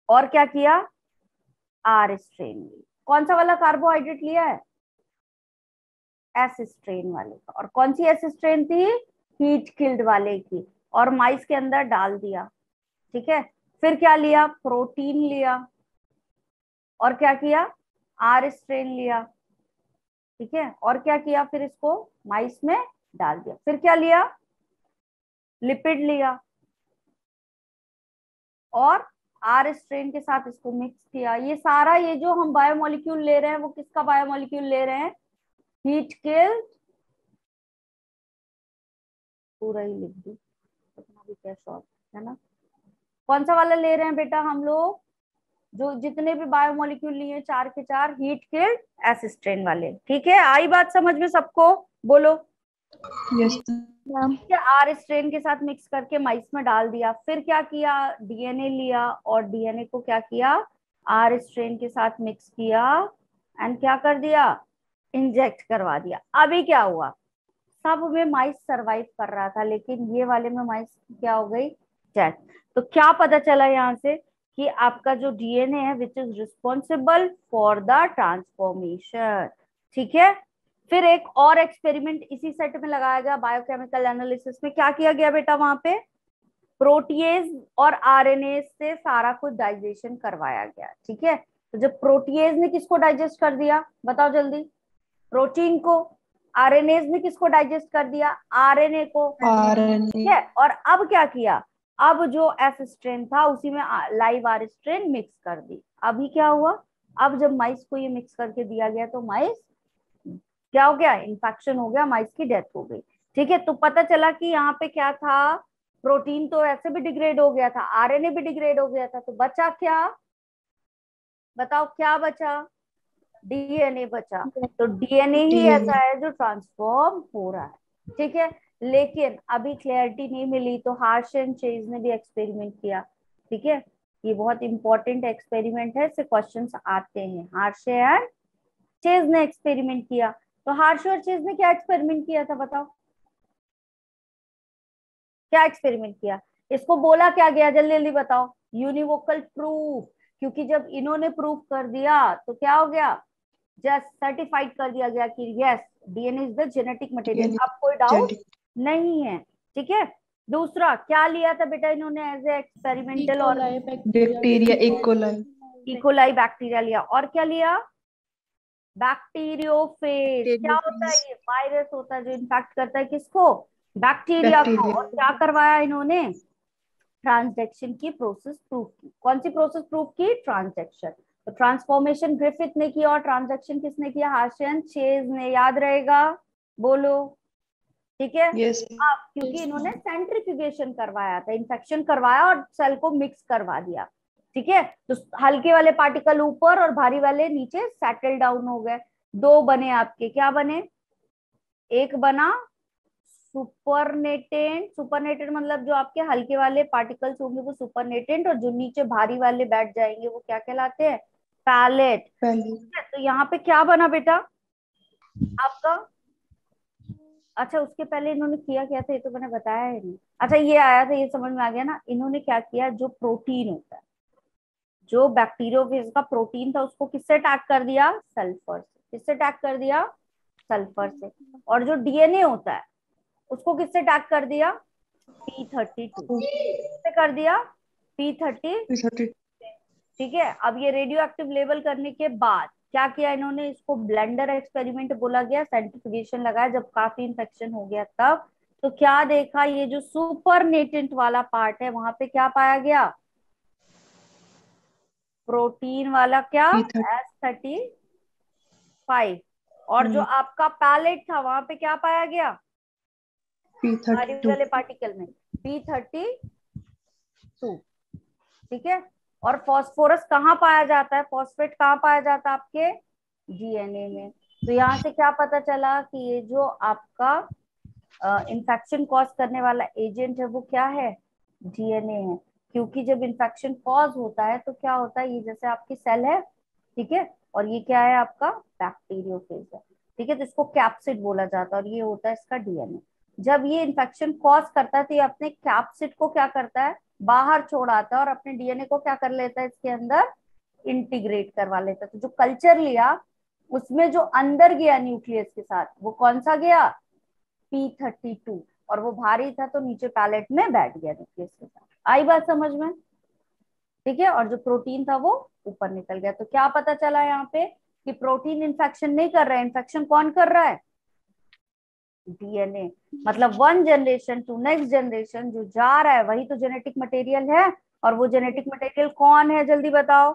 और क्या किया, आर स्ट्रेन ली। कौन सा वाला कार्बोहाइड्रेट लिया है, एस स्ट्रेन वाले का। और कौन सी एस स्ट्रेन थी, हीट किल्ड वाले की। और माइस के अंदर डाल दिया। ठीक है, फिर क्या लिया, प्रोटीन लिया और क्या किया, आर स्ट्रेन लिया। ठीक है, और क्या किया, फिर इसको माइस में डाल दिया। फिर क्या लिया, लिपिड लिया और आर स्ट्रेन के साथ इसको मिक्स किया। ये सारा, ये जो हम बायोमोलिक्यूल ले रहे हैं वो किसका बायोमोलिक्यूल ले रहे हैं, हीट किल्ड, पूरा ही लिख दी, इतना भी क्या शॉर्ट है ना। कौन सा वाला ले रहे हैं बेटा हम लोग, जो जितने भी बायोमोलिक्यूल लिए 4 के 4 हीट किल्ड एस स्ट्रेन वाले। ठीक है, आई बात समझ में सबको, बोलो यस आर स्ट्रेन के साथ मिक्स करके माइस में डाल दिया। फिर क्या किया, डीएनए लिया और डीएनए को क्या किया, आर स्ट्रेन के साथ मिक्स किया एंड क्या कर दिया, इंजेक्ट करवा दिया। अभी क्या हुआ, सब में माइस सरवाइव कर रहा था, लेकिन ये वाले में माइस क्या हो गई, डेथ। तो क्या पता चला यहाँ से कि आपका जो डीएनए है which is responsible for the transformation. ठीक है, फिर एक और एक्सपेरिमेंट इसी सेट में लगाया गया बायोकेमिकल एनालिसिस में। क्या किया गया बेटा वहां पे? प्रोटीएज और आरएनए से सारा कुछ डाइजेशन करवाया गया, ठीक है। तो जब प्रोटीएज ने किसको डाइजेस्ट कर दिया बताओ जल्दी? प्रोटीन को। आरएनए ने किसको डाइजेस्ट कर दिया? आरएनए को, ठीक है। और अब क्या किया? अब जो एस स्ट्रेन था उसी में लाइव आर स्ट्रेन मिक्स कर दी। अभी क्या हुआ? अब जब माइस को ये मिक्स करके दिया गया तो माइस क्या हो गया? इन्फेक्शन हो गया, माइस की डेथ हो गई, ठीक है। तो पता चला कि यहाँ पे क्या था? प्रोटीन तो ऐसे भी डिग्रेड हो गया था, आरएनए भी डिग्रेड हो गया था, तो बचा क्या? बताओ क्या बचा? डीएनए बचा। तो डीएनए ही ऐसा है जो ट्रांसफॉर्म हो रहा है, ठीक है। लेकिन अभी क्लैरिटी नहीं मिली, तो हार्श एंड चेज ने भी एक्सपेरिमेंट किया, ठीक है। ये बहुत इंपॉर्टेंट एक्सपेरिमेंट है, इससे क्वेश्चंस आते हैं। हार्श एंड चेज ने एक्सपेरिमेंट किया। तो हार्श और चेज ने क्या एक्सपेरिमेंट किया था बताओ? क्या एक्सपेरिमेंट किया? इसको बोला क्या गया? जल्दी जल्दी बताओ। यूनिवोकल प्रूफ। क्योंकि जब इन्होंने प्रूफ कर दिया तो क्या हो गया? जस्ट सर्टिफाइड कर दिया गया कि yes DNA is the genetic material. अब कोई डाउट नहीं है, ठीक है। दूसरा क्या लिया था बेटा इन्होंने एज ए एक्सपेरिमेंटल? और बैक्टीरिया इकोलाई बैक्टीरिया लिया। और क्या लिया? बैक्टीरियोफेज। क्या होता है ये? वायरस होता है जो इन्फेक्ट करता है किसको? बैक्टीरिया को। और क्या करवाया इन्होंने? ट्रांसजेक्शन की प्रोसेस प्रूफ की। कौन सी प्रोसेस प्रूफ की? ट्रांसजेक्शन। तो ट्रांसफॉर्मेशन ग्रिफिथ ने किया और ट्रांसजेक्शन किसने किया? हार्श एंड चेज ने। याद रहेगा? बोलो, ठीक है। yes. अब क्योंकि इन्होंने सेंट्रीफ्यूगेशन करवाया था, इन्फेक्शन करवाया और सेल को मिक्स करवा दिया, ठीक है। तो हल्के वाले पार्टिकल ऊपर और भारी वाले नीचे सेटल डाउन हो गए। दो बने आपके, क्या बने? एक बना सुपरनेटेंट। सुपरनेटेंट मतलब जो आपके हल्के वाले पार्टिकल्स होंगे वो सुपरनेटेंट, और जो नीचे भारी वाले बैठ जाएंगे वो क्या कहलाते हैं? पैलेट। तो यहाँ पे क्या बना बेटा आपका? अच्छा उसके पहले इन्होंने किया क्या था ये तो मैंने बताया है नहीं। अच्छा ये आया था, ये समझ में आ गया ना। इन्होंने क्या किया? जो प्रोटीन होता है, जो बैक्टीरियोफेज का प्रोटीन था उसको किससे अटैक कर दिया? सल्फर से। किससे अटैक कर दिया? सल्फर से। और जो डीएनए होता है उसको किससे अटैक कर दिया? P32 किससे कर दिया? P30, ठीक है। अब ये रेडियो एक्टिव लेवल करने के बाद क्या किया इन्होंने? इसको ब्लेंडर एक्सपेरिमेंट बोला गया। सेंट्रीफ्यूगेशन लगाया जब काफी इन्फेक्शन हो गया तब। तो क्या देखा? ये जो सुपरनेटेंट वाला पार्ट है वहां पे क्या पाया गया? प्रोटीन वाला क्या? S35। और जो आपका पैलेट था वहां पे क्या पाया गया? भारी वाले पार्टिकल में P32, ठीक है। और फास्फोरस कहाँ पाया जाता है? फॉस्फेट कहाँ पाया जाता है? आपके डीएनए में। तो यहाँ से क्या पता चला कि ये जो आपका इन्फेक्शन कॉज करने वाला एजेंट है वो क्या है? डीएनए है। क्योंकि जब इन्फेक्शन कॉज होता है तो क्या होता है? ये जैसे आपकी सेल है, ठीक है, और ये क्या है? आपका बैक्टीरियोफेज है, ठीक है। तो इसको कैप्सिड बोला जाता है और ये होता है इसका डीएनए। जब ये इन्फेक्शन कॉज करता है तो ये अपने कैप्सिड को क्या करता है? बाहर छोड़ आता है और अपने डीएनए को क्या कर लेता है? इसके अंदर इंटीग्रेट करवा लेता है। तो जो कल्चर लिया उसमें जो अंदर गया न्यूक्लियस के साथ वो कौन सा गया? P32। और वो भारी था तो नीचे पैलेट में बैठ गया न्यूक्लियस के साथ। आई बात समझ में? ठीक है। और जो प्रोटीन था वो ऊपर निकल गया। तो क्या पता चला यहाँ पे कि प्रोटीन इन्फेक्शन नहीं कर रहा है, इन्फेक्शन कौन कर रहा है? डीएनए। मतलब one generation to next generation जो जा रहा है वही तो जेनेटिक मटेरियल है। और वो जेनेटिक मटेरियल कौन है? जल्दी बताओ।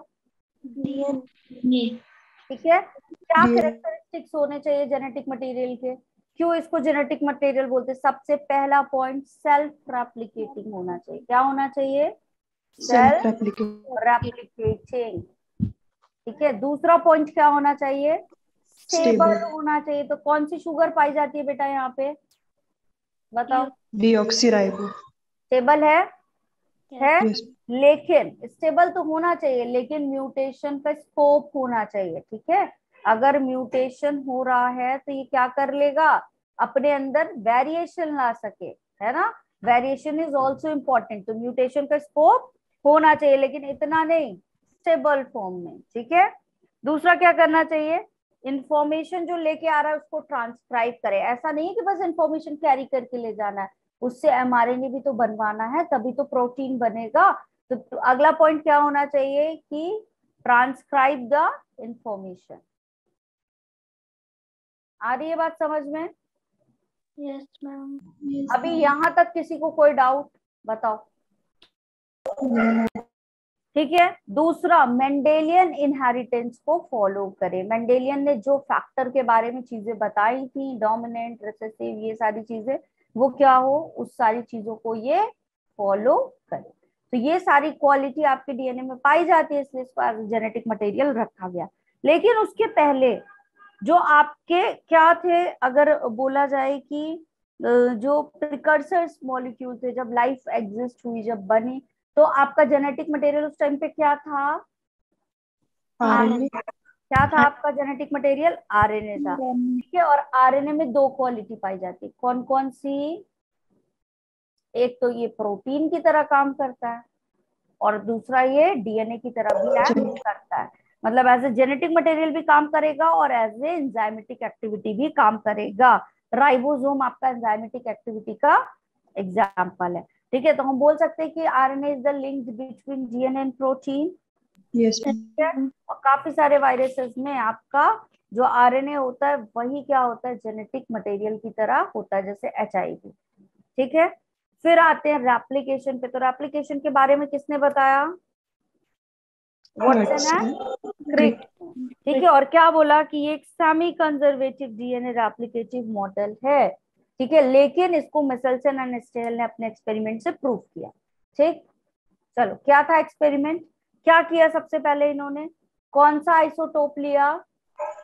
ठीक है। क्या कैरेक्टरिस्टिक्स होने चाहिए जेनेटिक मटेरियल के? क्यों इसको जेनेटिक मटेरियल बोलते हैं? सबसे पहला पॉइंट सेल्फ रेप्लिकेटिंग होना चाहिए। क्या होना चाहिए? सेल्फ रेप्लिकेटिंग, ठीक है। दूसरा पॉइंट क्या होना चाहिए? स्टेबल होना चाहिए। तो कौन सी शुगर पाई जाती है बेटा यहाँ पे? बताओ। डीऑक्सीराइबो। स्टेबल है Yes. लेकिन स्टेबल तो होना चाहिए लेकिन म्यूटेशन का स्कोप होना चाहिए, ठीक है। अगर म्यूटेशन हो रहा है तो ये क्या कर लेगा? अपने अंदर वेरिएशन ला सके, है ना। Variation is also important. तो म्यूटेशन का स्कोप होना चाहिए लेकिन इतना नहीं, स्टेबल फॉर्म में, ठीक है। दूसरा क्या करना चाहिए? इंफॉर्मेशन जो लेके आ रहा है उसको ट्रांसक्राइब करे। ऐसा नहीं है कि बस इंफॉर्मेशन कैरी करके ले जाना है, उससे एमआरएनए भी तो बनवाना है, तभी तो प्रोटीन बनेगा। तो अगला पॉइंट क्या होना चाहिए कि ट्रांसक्राइब द इंफॉर्मेशन। आ रही है बात समझ में? Yes ma'am. अभी यहां तक किसी को कोई डाउट बताओ? ठीक है। दूसरा, मेंडेलियन इनहेरिटेंस को फॉलो करें। मेंडेलियन ने जो फैक्टर के बारे में चीजें बताई थी, डोमिनेंट, रिसेसिव, ये सारी चीजें, वो क्या हो, उस सारी चीजों को ये फॉलो करे। तो ये सारी क्वालिटी आपके डीएनए में पाई जाती है, इसलिए इसको एज जेनेटिक मटेरियल रखा गया। लेकिन उसके पहले जो आपके क्या थे, अगर बोला जाए कि जो प्रिकर्सर्स मॉलिक्यूल थे, जब लाइफ एग्जिस्ट हुई, जब बनी, तो आपका जेनेटिक मटेरियल उस टाइम पे क्या था? आरएनए। क्या था आपका जेनेटिक मटेरियल? आरएनए था। ठीक है। और आरएनए में दो क्वालिटी पाई जाती है, कौन कौन सी? एक तो ये प्रोटीन की तरह काम करता है, और दूसरा ये डीएनए की तरह भी एक्ट करता है। मतलब एज ए जेनेटिक मटेरियल भी काम करेगा और एज ए एंजाइमेटिक एक्टिविटी भी काम करेगा। राइबोसोम आपका एंजाइमेटिक एक्टिविटी का एग्जाम्पल है। ठीक है। तो हम बोल सकते हैं कि RNA is the link between DNA and protein. Yes. और काफी सारे वायरसेस में आपका जो आरएनए होता है वही क्या होता है, जेनेटिक मटेरियल की तरह होता है, जैसे एचआईवी। ठीक है। फिर आते हैं रेप्लिकेशन पे। तो रेप्लिकेशन के बारे में किसने बताया? वाटसन है, क्रिक। ठीक है। और क्या बोला कि ये एक semi conservative DNA replicative model है। ठीक है। लेकिन इसको मिसेल्सन एंड स्टेल ने अपने एक्सपेरिमेंट से प्रूव किया। ठीक। चलो, क्या था एक्सपेरिमेंट? क्या किया सबसे पहले इन्होंने? कौन सा आइसोटोप लिया?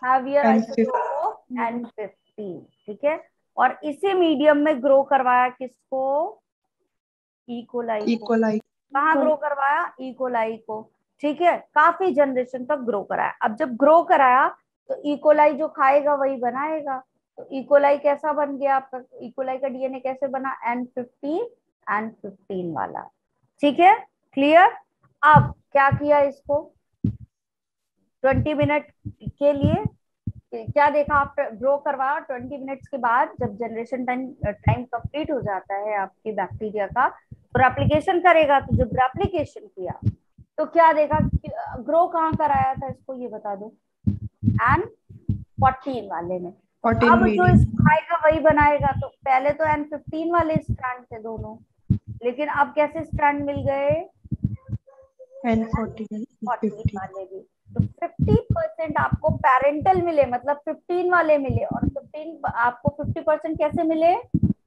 Heavier isotope N15। ठीक है। और इसी मीडियम में ग्रो करवाया किसको? इकोलाई को। कहाँ ग्रो करवाया? इकोलाई को। ठीक है। काफी जनरेशन तक ग्रो कराया। अब जब ग्रो कराया तो इकोलाई जो खाएगा वही बनाएगा। तो इकोलाई कैसा बन गया आपका? इकोलाई का डीएनए कैसे बना? N15 वाला। ठीक है। क्लियर? अब क्या किया इसको? 20 मिनट के लिए क्या देखा? आफ्टर ग्रो करवाया, 20 मिनट्स के बाद जब जनरेशन टाइम कंप्लीट हो जाता है आपके बैक्टीरिया का, तो रेप्लिकेशन करेगा। तो जब रेप्लिकेशन किया तो क्या देखा? ग्रो कहाँ कराया था इसको, ये बता दो? N14 वाले में। अब जो इसको खाएगा वही बनाएगा। तो पहले तो N15 वाले स्ट्रैंड थे दोनों, लेकिन अब कैसे स्ट्रैंड मिल गए? N14 वाले भी। तो 50% आपको पेरेंटल मिले, मतलब 15 वाले मिले, और 15 आपको 50% कैसे मिले?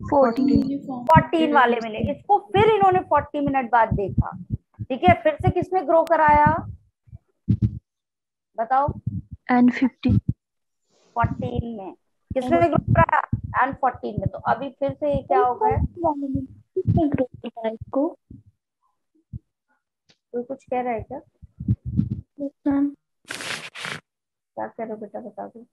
14 वाले मिले। इसको फिर इन्होंने 40 मिनट बाद देखा। ठीक है। फिर से किसने ग्रो कराया बताओ? N15 14 में। किसने ग्रो कराया? N14 में। तो अभी फिर से ये क्या हो गया? इसको कोई कुछ कह रहा है क्या? मैम क्या कह रहे हो बेटा, बता दो।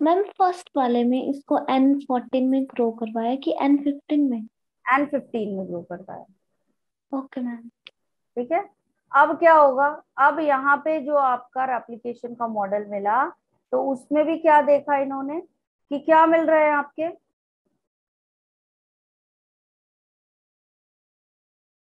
मैम फर्स्ट वाले में इसको N14 में ग्रो करवाया कि N15 में? N15 में ग्रो करवाया। Okay ma'am. ठीक है। अब क्या होगा? अब यहाँ पे जो आपका रेप्लिकेशन का मॉडल मिला, तो उसमें भी क्या देखा इन्होंने कि क्या मिल रहा है आपके?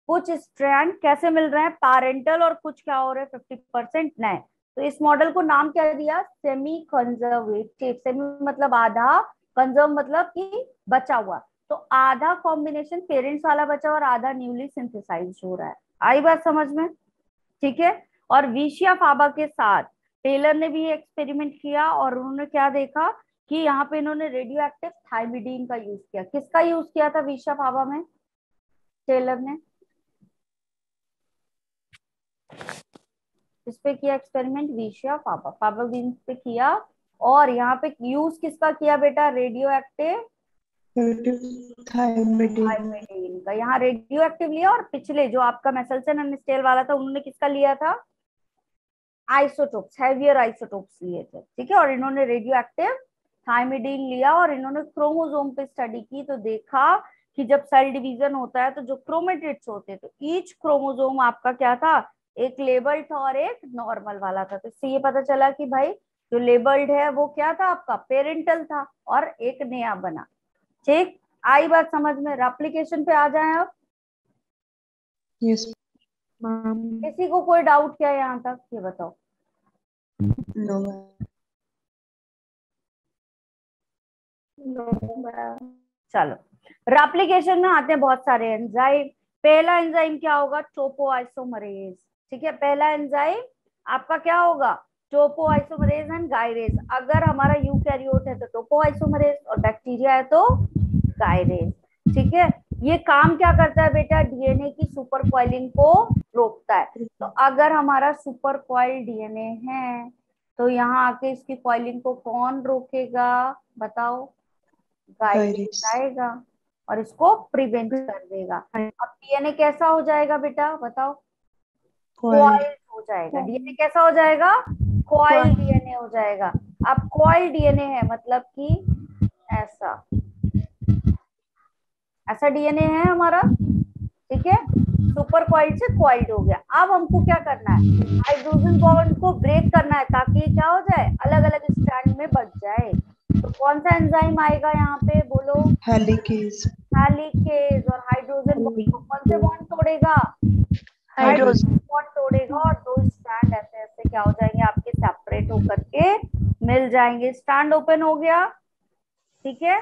कुछ स्ट्रैंड कैसे मिल रहे हैं? पैरेंटल, और कुछ क्या हो रहे हैं? 50% नए। तो इस मॉडल को नाम क्या दिया? Semi conservative. सेमी मतलब आधा, कंजर्व मतलब कि बचा हुआ। तो आधा कॉम्बिनेशन पेरेंट्स वाला बचा और आधा न्यूली सिंथेसाइज हो रहा है। आई बात समझ में? ठीक है। और विशिया फाबा के साथ टेलर ने भी एक्सपेरिमेंट किया, और उन्होंने क्या देखा कि यहाँ पे इन्होंने रेडियो एक्टिव थाइमिडीन का यूज किया। किसका यूज किया था विशिया फाबा में टेलर ने? इस पे किया एक्सपेरिमेंट विशिया फाबा, फाबा बीन्स पे किया। और यहाँ पे यूज किसका किया बेटा? रेडियो एक्टिव थाइमिडीन का। यहाँ रेडियो एक्टिव लिया, और पिछले जो आपका मेसेल्सन एंड स्टेल वाला था उन्होंने किसका लिया था? आइसोटोप्स, हैवियर आइसोटोप्स लिए थे। ठीक है। और इन्होंने रेडियो एक्टिव थाइमिडीन लिया, और इन्होंने क्रोमोसोम पे स्टडी की। तो देखा कि जब सेल डिवीजन होता है तो जो क्रोमेटिड्स होते हैं, तो ईच क्रोमोसोम आपका क्या था? एक लेबल था और एक नॉर्मल वाला था। तो इससे ये पता चला कि भाई जो लेबल्ड है वो क्या था आपका, पेरेंटल था, और एक नया बना। ठीक, आई बात समझ में? रेप्लिकेशन पे आ जाए अब। यस किसी को कोई डाउट क्या है यहाँ तक, ये बताओ। नो चलो, रेप्लिकेशन में आते हैं बहुत सारे एंजाइम। पहला एंजाइम क्या होगा, टोपोआइसोमरेज। ठीक है, पहला एंजाइम आपका क्या होगा, टोपोआइसोमरेज एंड गायरेज। अगर हमारा यूकैरियोट है तो टोपोआइसोमरेज, और बैक्टीरिया है तो गायरेज। ठीक है, ये काम क्या करता है बेटा, डीएनए की सुपर कॉइलिंग को रोकता है। तो अगर हमारा सुपर कॉइल डीएनए है तो यहाँ आके इसकी कॉइलिंग को कौन रोकेगा, बताओ, गायरेज गायरेज आएगा और इसको प्रिवेंट कर देगा। अब डीएनए कैसा हो जाएगा बेटा, बताओ, कॉइल कॉइल हो जाएगा। डीएनए कैसा हो जाएगा, कॉइल डीएनए हो जाएगा। अब कॉइल डीएनए है मतलब कि ऐसा ऐसा डीएनए है हमारा। ठीक है, सुपर कॉइल्ड से कॉइल्ड हो गया। अब हमको क्या करना है, हाइड्रोजन बॉन्ड को ब्रेक करना है ताकि क्या हो जाए, अलग अलग स्ट्रैंड में बच जाए। तो कौन सा एंजाइम आएगा यहाँ पे, बोलो, हेलिकेज हेलिकेज। और हाइड्रोजन बॉन्ड को कौन से बॉन्ड तोड़ेगा, हाइड्रोजन बॉन्ड तोड़ेगा, और दो स्ट्रैंड ऐसे ऐसे क्या हो जाएंगे आपके, सेपरेट होकर के मिल जाएंगे। स्ट्रैंड ओपन हो गया। ठीक है,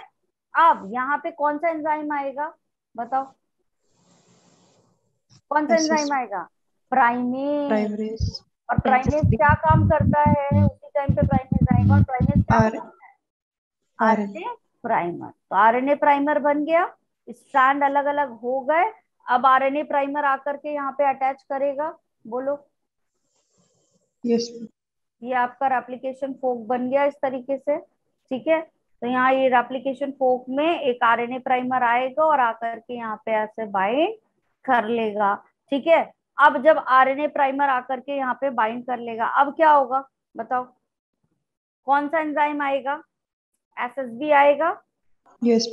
अब यहाँ पे कौन सा एंजाइम आएगा, बताओ, कौन सा एंजाइम आएगा, प्राइमेज। प्राइमरेज और प्राइमेज क्या काम करता है, उसी टाइम पे प्राइमेज आएगा। और प्राइमेज क्या आर करता है, आरएनए प्राइमर। तो आरएनए प्राइमर बन गया, स्ट्रैंड अलग अलग हो गए। अब आरएनए प्राइमर आकर के यहाँ पे अटैच करेगा, बोलो। यस ये आपका रेप्लिकेशन फोक बन गया इस तरीके से। ठीक है, तो यहाँ ये रेप्लिकेशन फोक में एक आरएनए प्राइमर आएगा और आकर के यहाँ पे ऐसे बाइंड कर लेगा। ठीक है, अब जब आरएनए प्राइमर आकर के यहाँ पे बाइंड कर लेगा, अब क्या होगा बताओ, कौन सा एंजाइम आएगा, एसएसबी आएगा। यस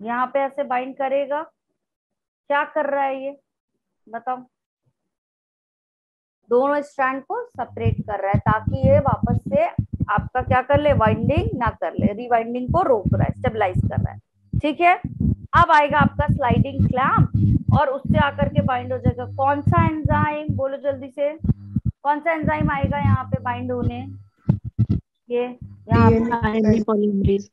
यहाँ पे ऐसे बाइंड करेगा, क्या कर रहा है ये बताओ, दोनों स्ट्रैंड को सेपरेट कर रहा है ताकि ये वापस से आपका क्या कर ले, वाइंडिंग ना कर ले, रिवाइंडिंग को रोक रहा है, स्टेबलाइज कर रहा है। ठीक है, अब आएगा आपका स्लाइडिंग क्लैंप और उससे आकर के बाइंड हो जाएगा। कौन सा एंजाइम, बोलो जल्दी से, कौन सा एंजाइम आएगा यहाँ पे बाइंड होने, ये यहाँ DNA polymerase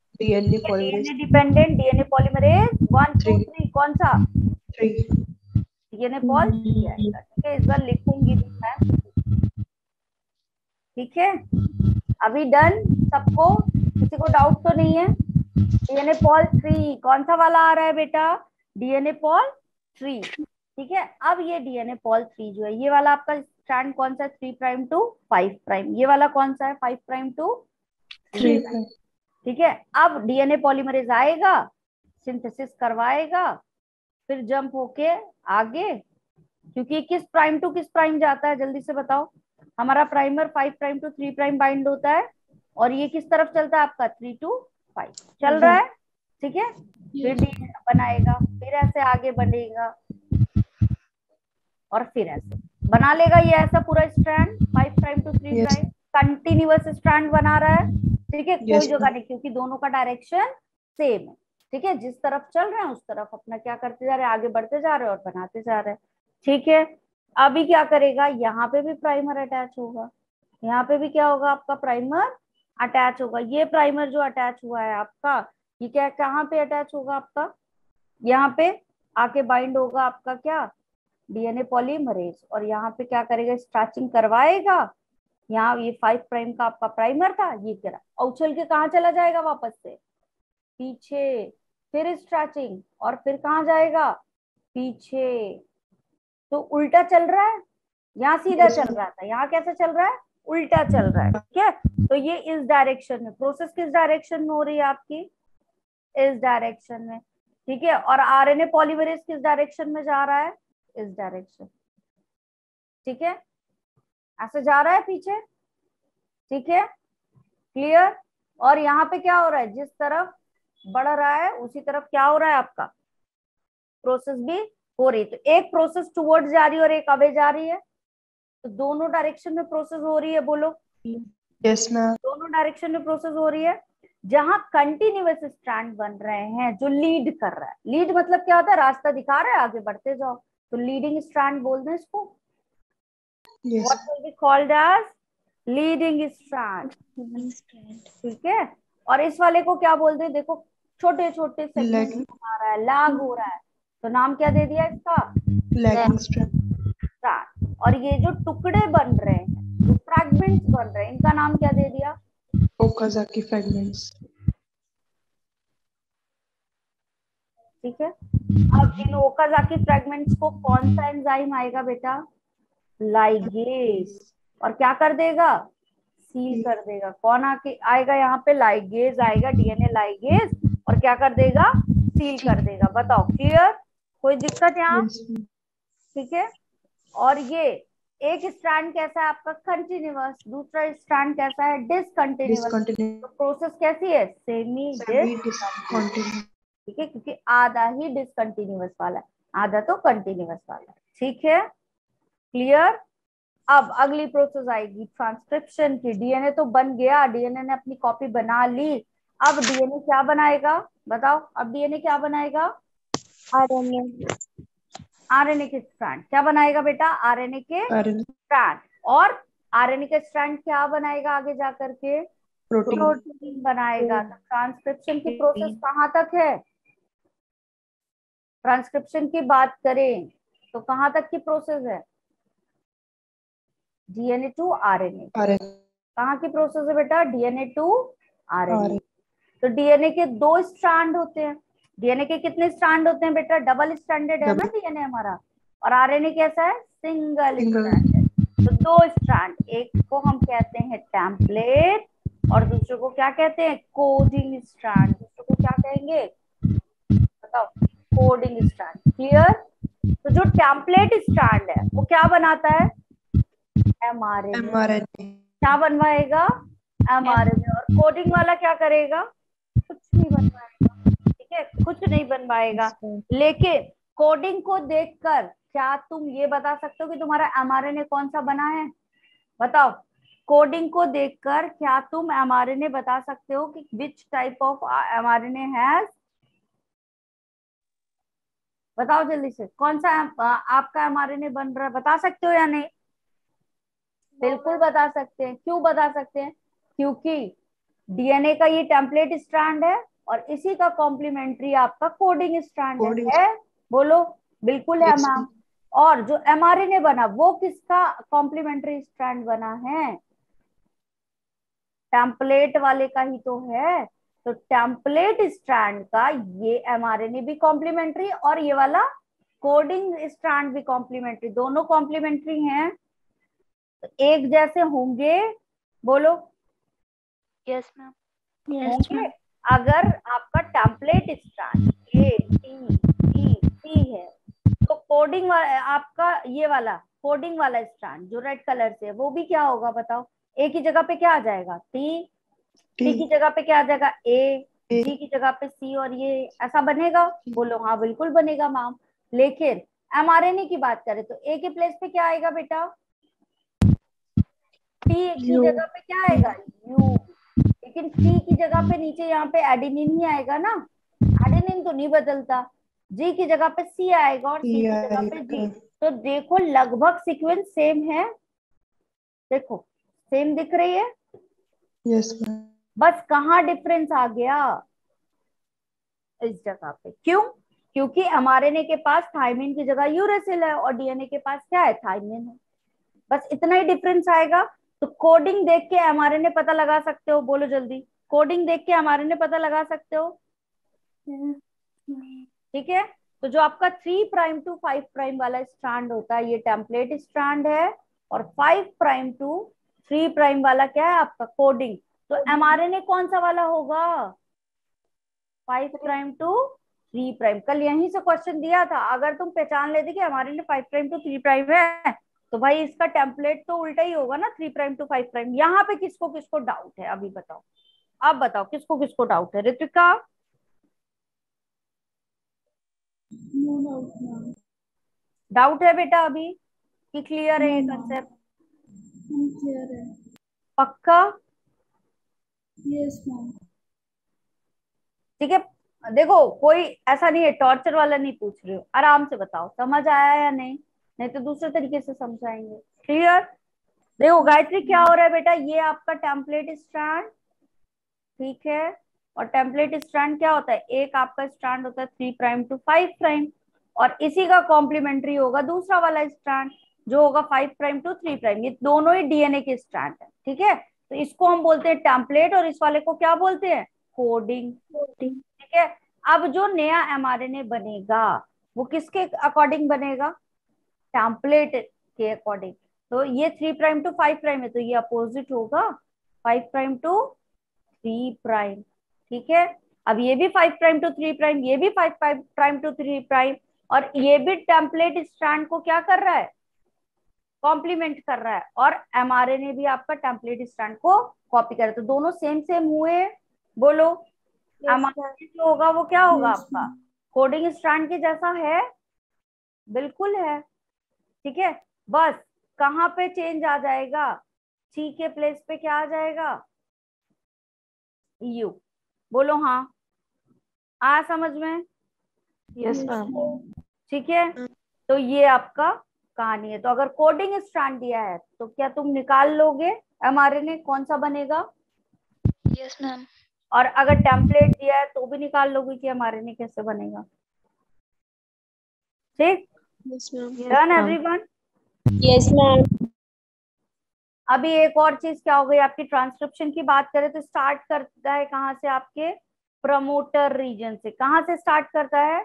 polymerase dependent DNA polymerase 1 2 3, कौन सा, 3 डीएनए पॉल आएगा। ठीक है, इस बार लिखूंगी मैं। ठीक है, अभी डन सबको, किसी को डाउट तो नहीं है। डीएनए पॉल 3 कौन सा वाला आ रहा है बेटा, डीएनए पॉल 3। ठीक है, अब ये डीएनए पॉल 3 जो है, ये वाला आपका स्ट्रैंड कौन सा है, 3 प्राइम टू 5 प्राइम। ये वाला कौन सा है, 5 प्राइम टू 3। ठीक है, अब डीएनए पॉलीमरेज आएगा, सिंथेसिस करवाएगा, फिर जंप होके आगे, क्योंकि किस प्राइम टू किस प्राइम जाता है, जल्दी से बताओ। हमारा primer 5 prime to 3 prime bind होता है और ये किस तरफ चलता है आपका, 3 to 5 चल रहा है। ठीक है, फिर डीएनए बनाएगा, फिर ऐसे आगे बढ़ेगा और फिर ऐसे बना लेगा ये ऐसा पूरा strand 5 prime to 3 prime, continuous strand बना रहा है। ठीक है, कोई जगह नहीं, क्योंकि दोनों का डायरेक्शन सेम है। ठीक है, जिस तरफ चल रहे हैं उस तरफ अपना क्या करते जा रहे हैं, आगे बढ़ते जा रहे हैं और बनाते जा रहे हैं। ठीक है, अभी क्या करेगा, यहाँ पे भी प्राइमर अटैच होगा, यहाँ पे भी क्या होगा आपका, प्राइमर अटैच होगा। ये प्राइमर जो अटैच हुआ है आपका, ये क्या कहाँ पे अटैच होगा आपका, यहाँ पे आके बाइंड होगा आपका क्या, डीएनए पॉलीमरेज, और यहाँ पे क्या करेगा, स्टार्चिंग करवाएगा। यहाँ ये 5 प्राइम का आपका प्राइमर था, ये करा और उछल के कहाँ चला जाएगा, वापस से पीछे, फिर स्ट्रेचिंग और फिर कहाँ जाएगा, पीछे। तो उल्टा चल रहा है, यहाँ सीधा चल रहा था, यहाँ कैसा चल रहा है, उल्टा चल रहा है। ठीक है, तो ये इस डायरेक्शन में, प्रोसेस किस डायरेक्शन में हो रही है आपकी, इस डायरेक्शन में। ठीक है, और आरएनए पॉलीमरेज किस डायरेक्शन में जा रहा है, इस डायरेक्शन। ठीक है, ऐसे जा रहा है पीछे। ठीक है, क्लियर। और यहाँ पे क्या हो रहा है, जिस तरफ बढ़ रहा है उसी तरफ क्या हो रहा है आपका, प्रोसेस भी हो रही है। तो एक प्रोसेस टुवर्ड्स जा रही है और एक अवे जा रही है, तो दोनों डायरेक्शन में प्रोसेस हो रही है, बोलो Yes, ma'am. दोनों डायरेक्शन में प्रोसेस हो रही है। जहां कंटिन्यूअस स्ट्रैंड बन रहे हैं, जो लीड कर रहा है, लीड मतलब क्या होता है, रास्ता दिखा रहा है, आगे बढ़ते जाओ, तो लीडिंग स्ट्रैंड बोलते हैं इसको। Yes. What will be called as leading strand, ठीक है। और इस वाले को क्या बोलते हैं, देखो छोटे छोटे सेगमेंट Lag- बना रहा है, लाग हो रहा है, तो नाम क्या दे दिया इसका, Lagging strand. स्ट्रैंड। और ये जो टुकड़े बन रहे हैं, जो फ्रैगमेंट्स बन रहे हैं, इनका नाम क्या दे दिया, Okazaki fragments. ठीक है। अब इन ओकाजाकी फ्रैगमेंट्स को कौन सा एंजाइम आएगा बेटा, लाइगेज, और क्या कर देगा, सील कर देगा। कौन आके आएगा यहाँ पे, लाइगेज आएगा, डीएनए लाइगेज, और क्या कर देगा, सील कर देगा। बताओ क्लियर, कोई दिक्कत यहाँ, Yes, ma'am. ठीक है। और ये एक स्ट्रैंड कैसा है आपका, कंटिन्यूअस, दूसरा स्ट्रैंड कैसा है, डिसकंटिन्यूअस। Discontinuous. तो प्रोसेस कैसी है, सेमी Semi-discontinuous. ठीक है, क्योंकि आधा ही डिसकंटिन्यूअस वाला है, आधा तो कंटिन्यूअस वाला है, ठीक है, क्लियर। अब अगली प्रोसेस आएगी ट्रांसक्रिप्शन की। डीएनए तो बन गया, डीएनए ने अपनी कॉपी बना ली, अब डीएनए क्या बनाएगा, बताओ, अब डीएनए क्या बनाएगा, RNA. आरएनए के स्ट्रैंड। क्या बनाएगा बेटा, आरएनए के RNA. स्ट्रैंड। और आरएनए के स्ट्रैंड क्या बनाएगा आगे जाकर के, Protein. प्रोटीन बनाएगा। तो ट्रांसक्रिप्शन की प्रोसेस कहाँ तक है, ट्रांसक्रिप्शन की बात करें तो कहाँ तक की प्रोसेस है, डीएनए टू आरएनए। RNA. कहाँ की प्रोसेस है बेटा, डीएनए टू आरएनए। RNA. तो डीएनए के दो स्ट्रैंड होते हैं, डीएनए के कितने स्ट्रैंड होते हैं बेटा, डबल स्ट्रैंडेड है ना Double. डीएनए हमारा, और आरएनए कैसा है, सिंगल Single. स्ट्रैंडेड। तो दो स्ट्रैंड, एक को हम कहते हैं टेम्पलेट और दूसरे को क्या कहते हैं, कोडिंग स्ट्रैंड। दूसरे को क्या कहेंगे, बताओ, कोडिंग स्ट्रैंड, क्लियर। तो जो टेम्पलेट स्ट्रैंड है वो क्या बनाता है, एमआरएनए। mRNA. क्या बनवाएगा, एमआरएनए। और कोडिंग वाला क्या करेगा, कुछ नहीं बनवाएगा, ठीक है, कुछ नहीं बनवाएगा। लेकिन कोडिंग को देखकर क्या तुम ये बता सकते हो कि तुम्हारा एमआरएनए कौन सा बना है, बताओ। कोडिंग को देखकर क्या तुम एमआरएनए बता सकते हो कि which type of mRNA has, बताओ जल्दी से, कौन सा आपका एमआरएनए बन रहा है, बता सकते हो या नहीं, बिल्कुल बता सकते हैं। क्यों बता सकते हैं, क्योंकि डीएनए का ये टेम्पलेट स्ट्रैंड है और इसी का कॉम्प्लीमेंट्री आपका कोडिंग स्ट्रैंड Coding. है, बोलो, बिल्कुल है Yes, मैम। और जो एमआरएनए बना वो किसका कॉम्प्लीमेंट्री स्ट्रैंड बना है, टेम्पलेट वाले का ही तो है। तो टेम्पलेट स्ट्रैंड का ये एमआरएनए भी कॉम्प्लीमेंट्री और ये वाला कोडिंग स्ट्रैंड भी कॉम्प्लीमेंट्री, दोनों कॉम्प्लीमेंट्री हैं, तो एक जैसे होंगे, बोलो, यस मैम. होंगे। अगर आपका template strand A T E C है तो कोडिंग वाला आपका ये वाला कोडिंग वाला स्ट्रैंड जो रेड कलर से है वो भी क्या होगा, बताओ, ए की जगह पे क्या आ जाएगा, टी, टी की जगह पे क्या आ जाएगा, ए, जी की जगह पे सी, और ये ऐसा बनेगा, बोलो हाँ बिल्कुल बनेगा मैम। लेकिन एमआरएनए की बात करें तो ए के प्लेस पे क्या आएगा बेटा, टी की जगह पे क्या आएगा, यू। लेकिन टी की जगह पे नीचे यहाँ पे एडेनिन ही आएगा ना, एडेनिन तो नहीं बदलता। जी की जगह पे सी आएगा और सी की जगह पे जी। तो देखो लगभग सीक्वेंस सेम है, देखो सेम दिख रही है, Yes, ma'am. बस कहाँ डिफरेंस आ गया, इस जगह पे। क्यों, क्योंकि एमआरएनए के पास थायमिन की जगह यूरेसिल है और डीएनए के पास क्या है, थायमिन है, बस इतना ही डिफरेंस आएगा। तो कोडिंग देख के एमआरएनए पता लगा सकते हो, बोलो जल्दी, कोडिंग देख के एमआरएनए पता लगा सकते हो, ठीक है। तो जो आपका 3 प्राइम टू 5 प्राइम वाला स्ट्रैंड होता है ये टेम्पलेट स्ट्रैंड है, और 5 प्राइम टू 3 प्राइम वाला क्या है आपका, कोडिंग। तो एमआरएनए कौन सा वाला होगा, 5 प्राइम टू 3 प्राइम। कल यहीं से क्वेश्चन दिया था, अगर तुम पहचान लेते कि एमआरएनए 5 प्राइम टू 3 प्राइम है तो भाई इसका टेम्पलेट तो उल्टा ही होगा ना, 3 प्राइम टू 5 प्राइम। यहाँ पे किसको किसको डाउट है अभी बताओ, अब बताओ किसको किसको डाउट है, Ritika, no doubt ma'am, doubt है बेटा अभी कि क्लियर है ये No, ma'am. कंसेप्ट, हम क्लियर है। पक्का, यस मैम। ठीक है, देखो कोई ऐसा नहीं है, टॉर्चर वाला नहीं पूछ रही हो, आराम से बताओ समझ आया या नहीं, नहीं तो दूसरे तरीके से समझाएंगे। क्लियर? देखो गायत्री क्या हो रहा है बेटा, ये आपका टेम्पलेट स्ट्रैंड, ठीक है, और टेम्पलेट स्ट्रैंड क्या होता है, एक आपका स्ट्रैंड होता है 3 प्राइम टू 5 प्राइम, और इसी का कॉम्प्लीमेंट्री होगा दूसरा वाला स्ट्रैंड जो होगा 5 प्राइम टू 3 प्राइम, ये दोनों ही डीएनए के स्ट्रैंड है। ठीक है, तो इसको हम बोलते हैं टेम्पलेट और इस वाले को क्या बोलते हैं, कोडिंग। ठीक है, अब जो नया एमआरएनए बनेगा वो किसके अकॉर्डिंग बनेगा, टेम्पलेट के अकॉर्डिंग। तो ये 3 प्राइम टू 5 प्राइम है तो ये अपोजिट होगा 5 प्राइम टू 3 प्राइम। ठीक है, अब ये भी 5 प्राइम टू 3 प्राइम, ये भी 5 प्राइम टू 3 प्राइम, और ये भी टेम्पलेट स्ट्रैंड को क्या कर रहा है, कॉम्प्लीमेंट कर रहा है, और एमआरएनए भी आपका टेम्पलेट स्ट्रैंड को कॉपी कर रहा है, तो दोनों सेम सेम हुए। बोलो एमआरएनए जो होगा वो क्या होगा आपका, कोडिंग स्ट्रैंड के जैसा है, बिल्कुल है। ठीक है, बस कहाँ पे चेंज आ जाएगा, सी के प्लेस पे क्या आ जाएगा, यू। बोलो हाँ, आ समझ में? Yes ma'am. ठीक है, तो ये आपका कहानी है। तो अगर कोडिंग स्ट्रैंड दिया है तो क्या तुम निकाल लोगे एमआरएनए कौन सा बनेगा? Yes ma'am. और अगर टेम्पलेट दिया है तो भी निकाल लोगे कि एमआरएनए कैसे बनेगा? ठीक, yes ma'am. Done everyone? Yes ma'am. अभी एक और चीज क्या हो गई, आपकी ट्रांसक्रिप्शन की बात करें तो स्टार्ट करता है कहाँ से, आपके प्रमोटर रीजन से। कहाँ से स्टार्ट करता है,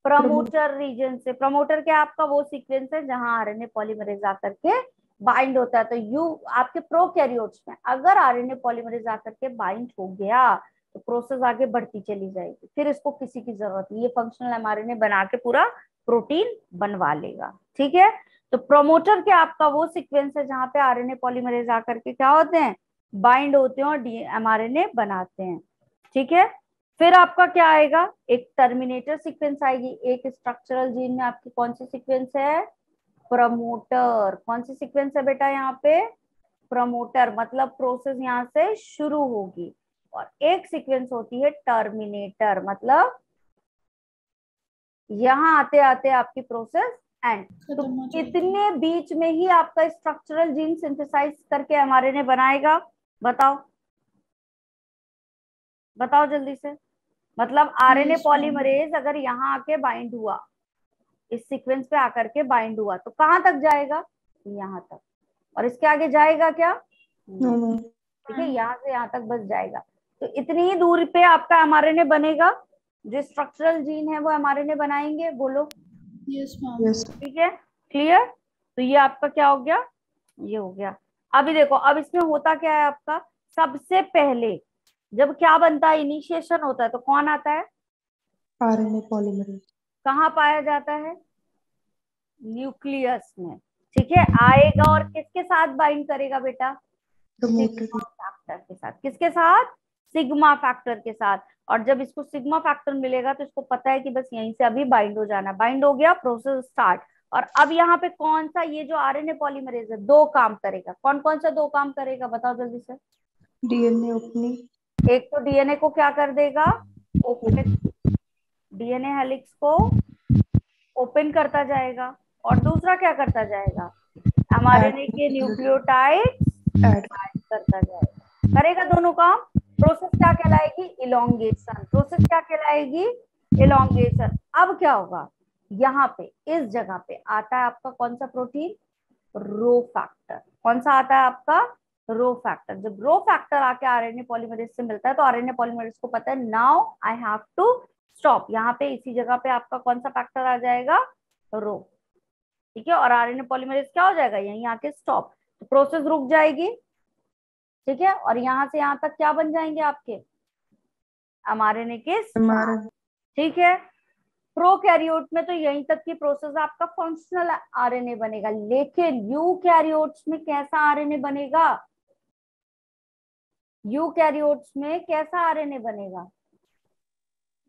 प्रमोटर रीजन से। प्रमोटर क्या आपका वो सीक्वेंस है जहां आरएनए पॉलीमरेज आकर के बाइंड होता है। तो यू आपके प्रोकैरियोट्स में अगर आरएनए पॉलीमरेज आकर के बाइंड हो गया तो प्रोसेस आगे बढ़ती चली जाएगी, फिर इसको किसी की जरूरत नहीं, ये फंक्शनल एमआरएनए बना के पूरा प्रोटीन बनवा लेगा। ठीक है, तो प्रोमोटर क्या आपका वो सीक्वेंस है जहां पे आरएनए पॉलीमरेज आकर के क्या होते हैं, बाइंड होते हैं और एमआरएनए बनाते हैं। ठीक है, फिर आपका क्या आएगा, एक टर्मिनेटर सीक्वेंस आएगी। एक स्ट्रक्चरल जीन में आपकी कौन सी सीक्वेंस है, प्रमोटर। कौन सी सीक्वेंस है बेटा यहाँ पे, प्रमोटर, मतलब प्रोसेस यहाँ से शुरू होगी। और एक सीक्वेंस होती है टर्मिनेटर, मतलब यहाँ आते आते आपकी प्रोसेस एंड। तो इतने बीच में ही आपका स्ट्रक्चरल जीन सिंथेसाइज करके एमआरएनए बनाएगा। बताओ बताओ जल्दी से, मतलब आरएनए पॉलीमरेज अगर यहाँ आके बाइंड हुआ, इस सीक्वेंस पे आकर के बाइंड हुआ तो कहाँ तक जाएगा, यहाँ तक, और इसके आगे जाएगा क्या, ठीक है, यहाँ से यहाँ तक बस जाएगा। तो इतनी ही दूरी पे आपका एमआरएनए बनेगा, जो स्ट्रक्चरल जीन है वो एमआरएनए बनाएंगे। बोलो यस मैम। ठीक है, क्लियर? तो ये आपका क्या हो गया, ये हो गया। अभी देखो, अब इसमें होता क्या है आपका, सबसे पहले जब क्या बनता है, इनिशिएशन होता है तो कौन आता है, आरएनए पॉलीमरेज कहाँ पाया जाता है, न्यूक्लियस में। ठीक है, आएगा और किसके साथ बाइंड करेगा बेटा, प्रमोटर सिग्मा फैक्टर के साथ। किसके साथ, सिग्मा फैक्टर के साथ। और जब इसको सिग्मा फैक्टर मिलेगा तो इसको पता है कि बस यहीं से अभी बाइंड हो जाना, बाइंड हो गया, प्रोसेस स्टार्ट। और अब यहाँ पे कौन सा, ये जो आरएनए पॉलीमरेज है दो काम करेगा। कौन कौन सा दो काम करेगा बताओ जल्दी से। डीएनए ओपनिंग, एक तो डीएनए को क्या कर देगा, ओपन, डीएनए हेलिक्स को ओपन करता जाएगा, और दूसरा क्या करता जाएगा, एमआरएनए के न्यूक्लियोटाइड ऐड करता जाएगा, करेगा दोनों काम। प्रोसेस क्या कहलाएगी, इलोंगेशन। प्रोसेस क्या कहलाएगी, इलोंगेशन। अब क्या होगा, यहाँ पे इस जगह पे आता है आपका कौन सा प्रोटीन, रो फैक्टर। कौन सा आता है आपका, रो फैक्टर। जब रो फैक्टर आके आरएनए पॉलीमरेज से मिलता है तो आरएनए पॉलीमरेज को पता है now I have to stop. यहाँ पे इसी जगह पे आपका कौन सा फैक्टर आ जाएगा, रो। ठीक है, और आरएनए पॉलीमरेज क्या हो जाएगा, यहीं आके स्टॉप, तो प्रोसेस रुक जाएगी। ठीक है, और यहाँ से यहाँ तक क्या बन जाएंगे आपके एमआरएनए के स्ट्रैंड। ठीक है, प्रोकैरियोट में तो यहीं तक की प्रोसेस आपका फंक्शनल आरएनए बनेगा, लेकिन यूकैरियोट्स में कैसा आरएनए बनेगा, यूकैरियोट्स में कैसा आरएनए बनेगा,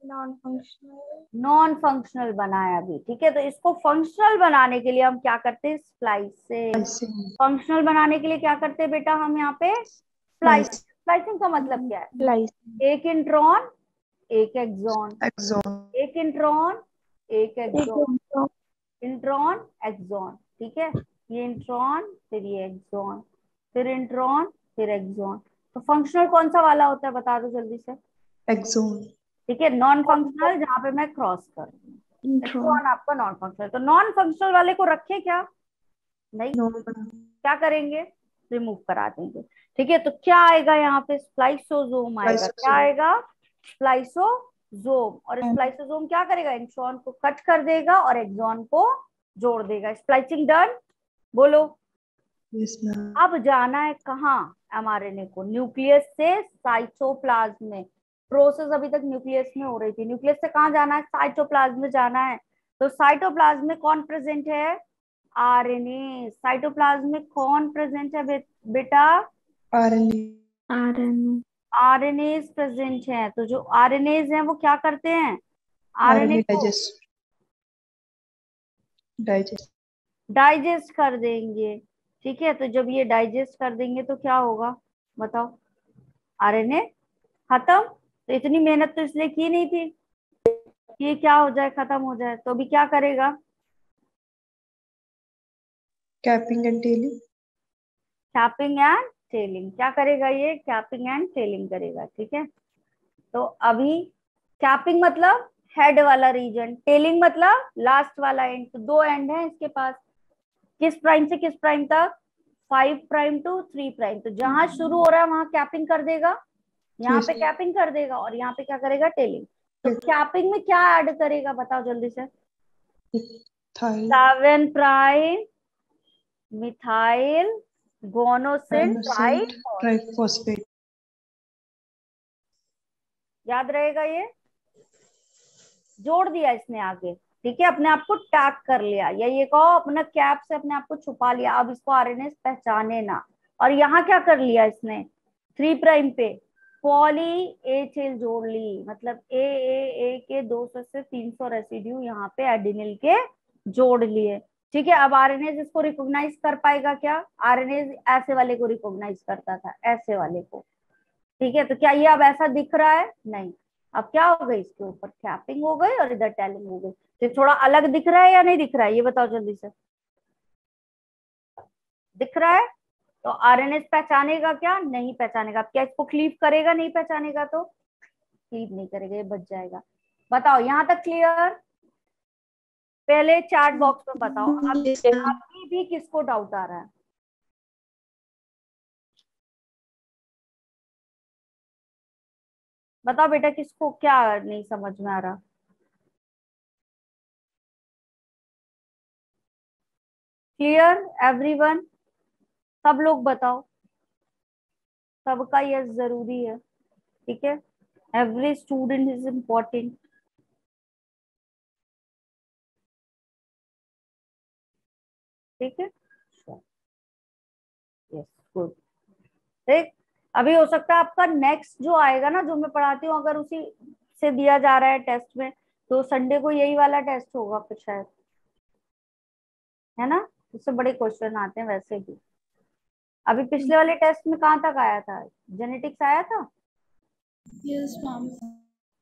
नॉन फंक्शनल। नॉन फंक्शनल बना है अभी। ठीक है, तो इसको फंक्शनल बनाने के लिए हम क्या करते हैं, स्प्लाइसिंग। फंक्शनल बनाने के लिए क्या करते हैं बेटा हम यहाँ पे, स्प्लाइसिंग। स्प्लाइसिंग का मतलब क्या है? Splicing. एक इंट्रॉन एक एक्सॉन, Exon. एक इंट्रॉन एक एक्सॉन, एक इंट्रॉन एक्सॉन, ठीक है। ये इंट्रॉन फिर ये एक्सॉन, फिर इंट्रॉन फिर एक्सॉन। तो फंक्शनल कौन सा वाला होता है बता दो जल्दी से। Exon. ठीक है, नॉन फंक्शनल जहां पे मैं क्रॉस कर रही हूँ। इंट्रॉन। एक्सॉन आपका नॉन फंक्शनल, तो नॉन फंक्शनल वाले को रखे क्या? नहीं, No. क्या करेंगे? रिमूव करा देंगे। ठीक है, तो क्या आएगा यहाँ पे? स्प्लाइसोसोम आएगा। क्या Lysosome. आएगा? स्प्लाइसोसोम। और स्प्लाइसोसोम क्या करेगा? इंट्रॉन को कट कर देगा और एक्सॉन को जोड़ देगा। Splicing done. बोलो। Yes, ma'am. अब जाना है कहाँ एमआरएनए को? न्यूक्लियस से साइटोप्लाज्म में। प्रोसेस अभी तक न्यूक्लियस में हो रही थी, न्यूक्लियस से कहाँ जाना है? साइटोप्लाज्म में जाना है। तो साइटोप्लाज्म में कौन प्रेजेंट है? आरएनए। साइटोप्लाज्म में कौन प्रेजेंट है बेटा? RNA. आरएनए। आरएनए प्रेजेंट है। तो जो आरएनए हैं वो क्या करते हैं? आरएनए RNA को digest. डाइजेस्ट कर देंगे। ठीक है, तो जब ये डाइजेस्ट कर देंगे तो क्या होगा बताओ? आरएनए खत्म। तो इतनी मेहनत तो इसलिए की नहीं थी कि ये क्या हो जाए, खत्म हो जाए। तो अभी क्या करेगा? Capping and tailing. Capping and telling. क्या करेगा ये? कैपिंग एंड टेलिंग करेगा। ठीक है, तो अभी कैपिंग मतलब हेड वाला रीजन, टेलिंग मतलब लास्ट वाला एंड। तो दो एंड है इसके पास। किस प्राइम से किस प्राइम तक? 5 प्राइम टू 3 प्राइम। तो जहां शुरू हो रहा है वहां कैपिंग कर देगा, यहाँ पे कैपिंग कर देगा, और यहाँ पे क्या करेगा? टेलिंग। तो कैपिंग में क्या ऐड करेगा बताओ जल्दी से? Thiol. 7 prime methyl गोनोसिन Inosine triphosphate. याद रहेगा ये? जोड़ दिया इसने आगे। ठीक है, अपने आप को टैग कर लिया, या ये कहो अपना कैप से अपने आप को छुपा लिया। अब इसको आरएनए पहचाने ना। और यहाँ क्या कर लिया इसने? 3 प्राइम पे पॉली ए चेन जोड़ ली, मतलब ए के 200 से 300 रेसिड्यू यहाँ पे एडिनिल के जोड़ लिए। ठीक है, अब आरएनए इसको रिकॉग्नाइज कर पाएगा क्या? आरएनए ऐसे वाले को रिकॉग्नाइज करता था, ऐसे वाले को। ठीक है, तो क्या ये अब ऐसा दिख रहा है? नहीं। अब क्या हो गई? इसके ऊपर कैपिंग हो गई और इधर टेलिंग हो गई। तो थोड़ा अलग दिख रहा है या नहीं दिख रहा है? ये बताओ जल्दी से। दिख रहा है। तो आरएनए पहचानेगा क्या? नहीं पहचानेगा। अब क्या इसको क्लीव करेगा? नहीं पहचानेगा तो क्लीव नहीं करेगा, ये बच जाएगा। बताओ यहां तक क्लियर? पहले चैट बॉक्स में बताओ अभी भी किसको डाउट आ रहा है? बताओ बेटा, किसको क्या नहीं समझ में आ रहा? Clear everyone? सब लोग बताओ। सबका यस जरूरी है। ठीक है, एवरी स्टूडेंट इज इम्पोर्टेंट। ठीक है, यस गुड। ठीक, अभी हो सकता है आपका नेक्स्ट जो आएगा ना, जो मैं पढ़ाती हूँ, अगर उसी से दिया जा रहा है टेस्ट में, तो संडे को यही वाला टेस्ट होगा फिर शायद, है ना? उससे बड़े क्वेश्चन आते हैं वैसे भी। अभी पिछले वाले टेस्ट में कहाँ तक आया था? जेनेटिक्स आया था। Yes ma'am.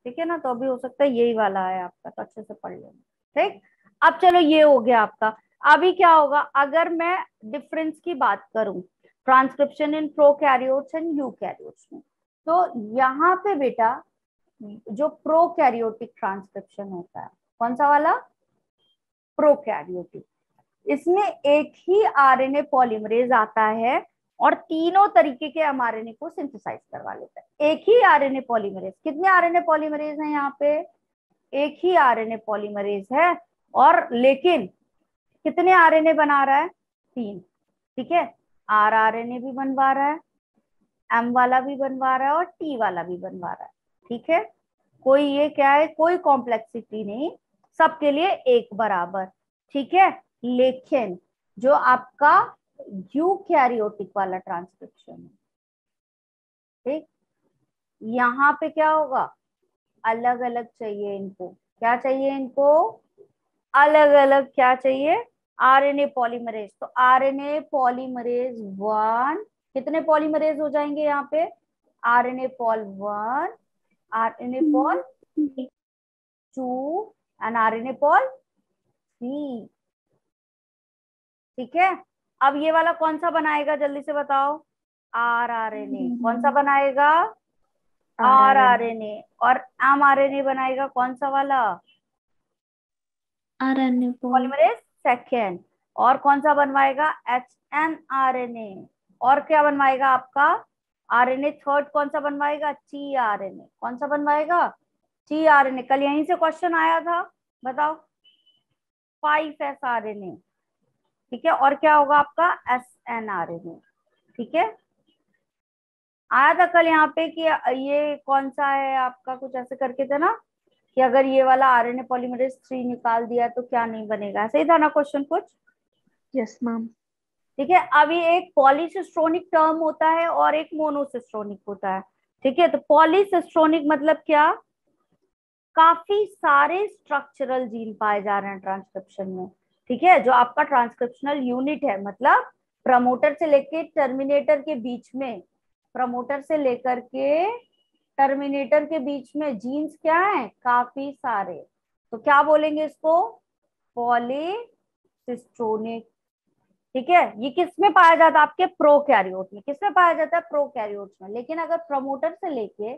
ठीक है ना, तो अभी हो सकता है यही वाला है आपका, तो अच्छे से पढ़ लेना। ठीक, अब चलो ये हो गया आपका। अभी क्या होगा अगर मैं डिफरेंस की बात करूं transcription in prokaryotes and eukaryotes में? तो यहाँ पे बेटा जो प्रोकैरियोटिक ट्रांसक्रिप्शन होता है, कौन सा वाला? प्रोकैरियोटिक। इसमें एक ही आरएनए पॉलीमरेज आता है और तीनों तरीके के एमआरएनए को सिंथेसाइज करवा लेता है। एक ही आरएनए पॉलीमरेज। कितने आरएनए पॉलीमरेज हैं यहाँ पे? एक ही आरएनए पॉलीमरेज है, और लेकिन कितने आरएनए बना रहा है? 3। ठीक है, आर आरएनए भी बनवा रहा है, एम वाला भी बनवा रहा है, और टी वाला भी बनवा रहा है। ठीक है, कोई ये क्या है, कोई कॉम्प्लेक्सिटी नहीं, सबके लिए एक बराबर। ठीक है, लेकिन जो आपका यूकैरियोटिक वाला ट्रांसक्रिप्शन है, ठीक, यहाँ पे क्या होगा? अलग अलग चाहिए इनको। क्या चाहिए इनको? अलग अलग क्या चाहिए? RNA polymerase. तो आरएनए पॉलीमरेज 1, कितने पॉलीमरेज हो जाएंगे यहाँ पे? RNA pol 1, RNA pol 2 and RNA pol 3। ठीक है, अब ये वाला कौन सा बनाएगा जल्दी से बताओ? rRNA। कौन सा बनाएगा? rRNA। और mRNA बनाएगा कौन सा वाला? RNA polymerase second. और कौन सा बनवाएगा? hnRNA। और क्या बनवाएगा आपका? RNA थर्ड कौन सा बनवाएगा? tRNA। कौन सा बनवाएगा? tRNA। कल यहीं से क्वेश्चन आया था, बताओ। 5s RNA। ठीक है, और क्या होगा आपका? snRNA। ठीक है, आया था कल यहाँ पे कि ये कौन सा है आपका, कुछ ऐसे करके थे ना कि अगर ये वाला RNA पॉलीमरेज 3 निकाल दिया तो क्या नहीं बनेगा, ऐसे ही था ना क्वेश्चन कुछ। Yes ma'am. ठीक है, अभी एक पॉलीसिस्ट्रोनिक टर्म होता है और एक मोनोसिस्ट्रोनिक होता है। ठीक है, तो पॉलीसिस्ट्रोनिक मतलब क्या? काफी सारे स्ट्रक्चरल जीन पाए जा रहे हैं ट्रांसक्रिप्शन में। ठीक है, जो आपका ट्रांसक्रिप्शनल यूनिट है, मतलब प्रमोटर से लेके टर्मिनेटर के बीच में, प्रमोटर से लेकर के टर्मिनेटर के बीच में जीन्स क्या है? काफी सारे। तो क्या बोलेंगे इसको? पॉलीसिस्ट्रोनिक। ठीक है, ये किस में पाया जाता है? आपके प्रोकैरियोट में। किस में पाया जाता है? प्रोकैरियोट में। लेकिन अगर प्रमोटर से लेके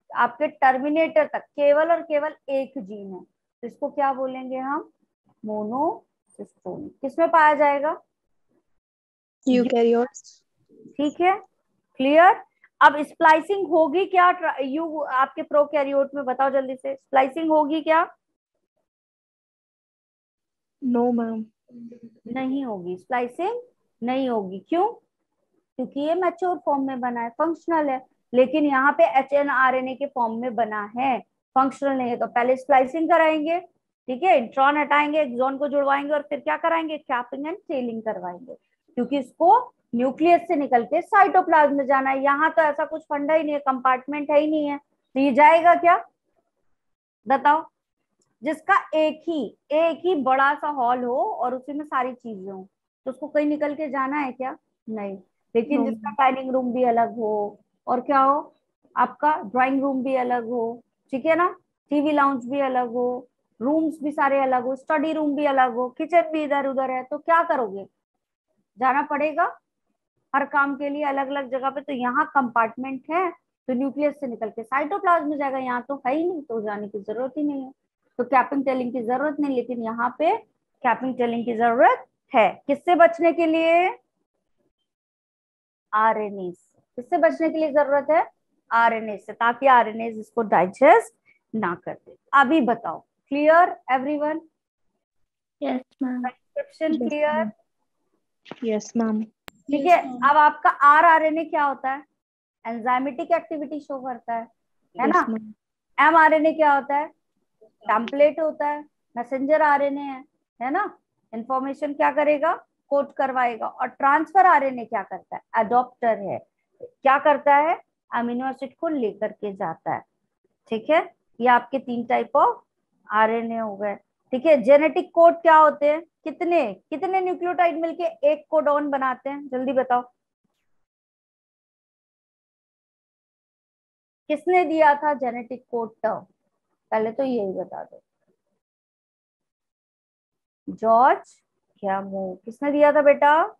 आपके टर्मिनेटर तक केवल और केवल एक जीन है तो इसको क्या बोलेंगे हम? मोनोसिस्ट्रोनिक। किसमें पाया जाएगा? यूकैरियोट्स। ठीक है, क्लियर। अब स्प्लाइसिंग होगी क्या आपके प्रोकैरियोट में? बताओ जल्दी से, स्प्लाइसिंग होगी क्या? No ma'am. नहीं होगी, स्प्लाइसिंग नहीं होगी। क्यों? क्योंकि ये मैच्योर फॉर्म में बना है, फंक्शनल है। लेकिन यहाँ पे hnRNA के फॉर्म में बना है, फंक्शनल नहीं है। तो पहले स्प्लाइसिंग कराएंगे, ठीक है, इंट्रॉन हटाएंगे, एक्सॉन को जुड़वाएंगे और फिर क्या कराएंगे? कैपिंग एंड टेलिंग करवाएंगे, क्योंकि इसको न्यूक्लियस से निकल के साइटोप्लाज्म में जाना है। यहाँ तो ऐसा कुछ फंडा ही नहीं है, कंपार्टमेंट है ही नहीं है, तो ये जाएगा क्या? बताओ। जिसका एक ही बड़ा सा हॉल हो और उसी में सारी चीजें हो, तो उसको कहीं निकल के जाना है क्या? नहीं। लेकिन No. जिसका डाइनिंग रूम भी अलग हो और क्या हो, आपका ड्राइंग रूम भी अलग हो, ठीक है ना, टीवी लाउंज भी अलग हो, रूम्स भी सारे अलग हो, स्टडी रूम भी अलग हो, किचन भी इधर उधर है, तो क्या करोगे? जाना पड़ेगा हर काम के लिए अलग अलग जगह पे। तो यहाँ कंपार्टमेंट है तो न्यूक्लियस से निकल के साइटोप्लाज्म में जाएगा, यहाँ तो है ही नहीं, तो जाने की जरूरत ही नहीं है। तो कैपिंग टेलिंग की जरूरत नहीं, लेकिन यहाँ पे कैपिंग टेलिंग की जरूरत है। किससे बचने के लिए? आरएनए से। किससे बचने के लिए जरूरत है? आरएनए से, ताकि आरएनए इसको डाइजेस्ट ना कर दे। अभी बताओ, clear everyone? Yes ma'am. Transcription clear? Yes ma'am. ठीक है, अब आपका आरआरएनए क्या होता है? एंजाइमेटिक एक्टिविटी शो करता है ना। एमआरएनए क्या होता है? टेम्पलेट होता है, मैसेंजर आरएनए है ना। इंफॉर्मेशन क्या करेगा? कोड करवाएगा। और ट्रांसफर आरएनए क्या करता है? अडॉप्टर है, क्या करता है? अमीनो एसिड को लेकर के जाता है। ठीक है, ये आपके 3 टाइप ऑफ आरएनए हो गए। ठीक है, जेनेटिक कोड क्या होते हैं? कितने कितने न्यूक्लियोटाइड मिलके एक कोडॉन बनाते हैं? जल्दी बताओ, किसने दिया था जेनेटिक कोड टर्म? पहले तो यही बता दो। जॉर्ज गैमो। किसने दिया था बेटा?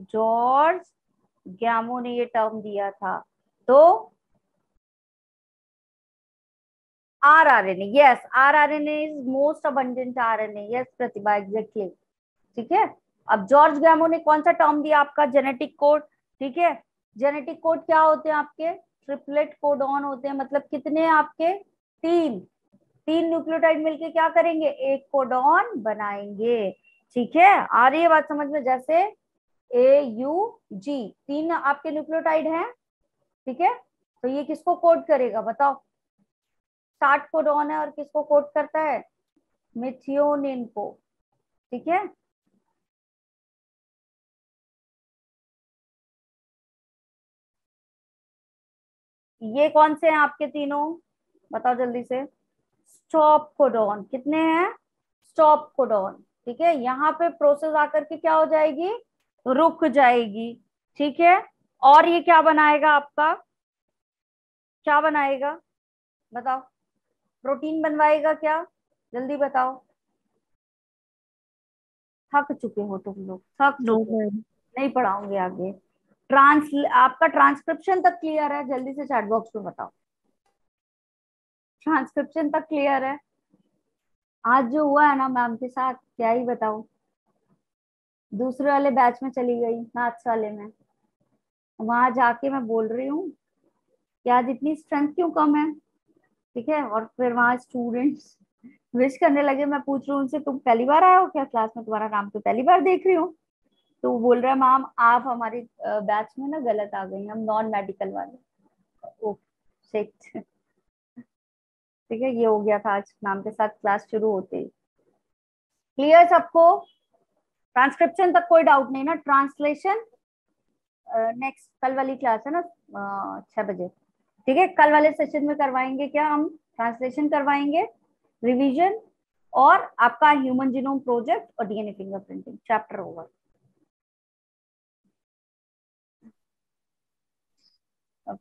जॉर्ज गैमो ने ये टर्म दिया था। तो rRNA, yes, rRNA is most abundant RNA. Yes Pratibha, exactly. ठीक है, अब जॉर्ज गैमो ने कौन सा टर्म दिया आपका? Genetic code. ठीक है, जेनेटिक कोड क्या होते हैं आपके? ट्रिपलेट कोडॉन होते हैं। मतलब कितने आपके? 3 न्यूक्लियोटाइड मिलके क्या करेंगे? एक कोडॉन बनाएंगे। ठीक है, आ रही है बात समझ में? जैसे AUG 3 आपके न्यूक्लियोटाइड हैं। ठीक है, तो ये किसको कोड करेगा बताओ? 60 कोडॉन है और किसको कोड करता है? मेथियोनिन को। ठीक है, ये कौन से हैं आपके तीनों? बताओ जल्दी से। Stop codon. कितने हैं? Stop codon. ठीक है, यहाँ पे प्रोसेस आकर के क्या हो जाएगी? रुक जाएगी। ठीक है, और ये क्या बनाएगा आपका? क्या बनाएगा बताओ, प्रोटीन बनवाएगा क्या, जल्दी बताओ। थक चुके हो तुम लोग, थक No, चुके हो, ma'am. नहीं पढ़ाऊंगे आगे। आपका ट्रांसक्रिप्शन तक क्लियर है, जल्दी से चैट बॉक्स में बताओ। ट्रांसक्रिप्शन तक क्लियर है? आज जो हुआ है ना मैम के साथ, क्या ही बताऊं। दूसरे वाले बैच में चली गई, मैथ्स वाले में, वहां जाके मैं बोल रही हूँ कि आज इतनी स्ट्रेंथ क्यों कम है, ठीक है। और फिर वहां स्टूडेंट्स विश करने लगे। मैं पूछ रही हूँ उनसे, तुम पहली बार आए हो क्या क्लास में, तुम्हारा नाम तो पहली बार देख रही हूँ। तो वो बोल रहा है मैम आप हमारे बैच में ना गलत आ गई, हम नॉन मेडिकल वाले। Oh shit. ठीक है, ये हो गया था आज मैम के साथ क्लास शुरू होते ही। क्लियर सबको? ट्रांसक्रिप्शन तक कोई डाउट नहीं ना? ट्रांसलेशन नेक्स्ट कल वाली क्लास है ना 6 बजे, ठीक है। कल वाले सेशन में करवाएंगे क्या, हम ट्रांसलेशन करवाएंगे, रिवीजन और आपका ह्यूमन जीनोम प्रोजेक्ट और डीएनए फिंगरप्रिंटिंग चैप्टर ओवर।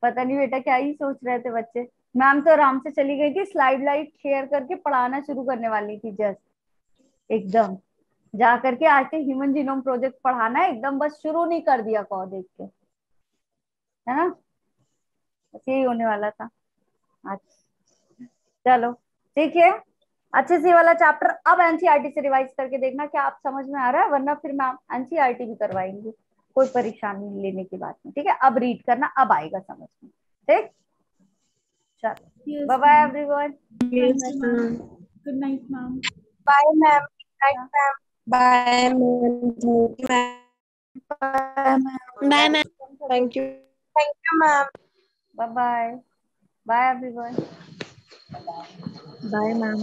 पता नहीं बेटा क्या ही सोच रहे थे बच्चे। मैम तो आराम से चली गई थी, स्लाइड लाइट शेयर करके पढ़ाना शुरू करने वाली थी जस्ट एकदम। जा करके आज से ह्यूमन जीनोम प्रोजेक्ट पढ़ाना है एकदम, बस शुरू नहीं कर दिया कहो देख के, है ना। बस यही होने वाला था आज। चलो ठीक है, अच्छे से वाला चैप्टर अब एनसीईआरटी से रिवाइज करके देखना क्या आप समझ में आ रहा है, वरना फिर मैम एनसीईआरटी भी करवाएंगे, कोई परेशानी लेने की बात नहीं, ठीक है। अब रीड करना, अब आएगा समझ में, ठीक। चलो Yes, bye bye ma'am. Everyone. Yes, Thank you, ma'am. ma'am. Good night, ma'am. Bye, ma'am. Night, ma'am. Bye, ma'am. Thank you, ma'am. Bye ma'am. Thank you. Thank you, ma'am. Bye bye bye everyone. Bye, ma'am.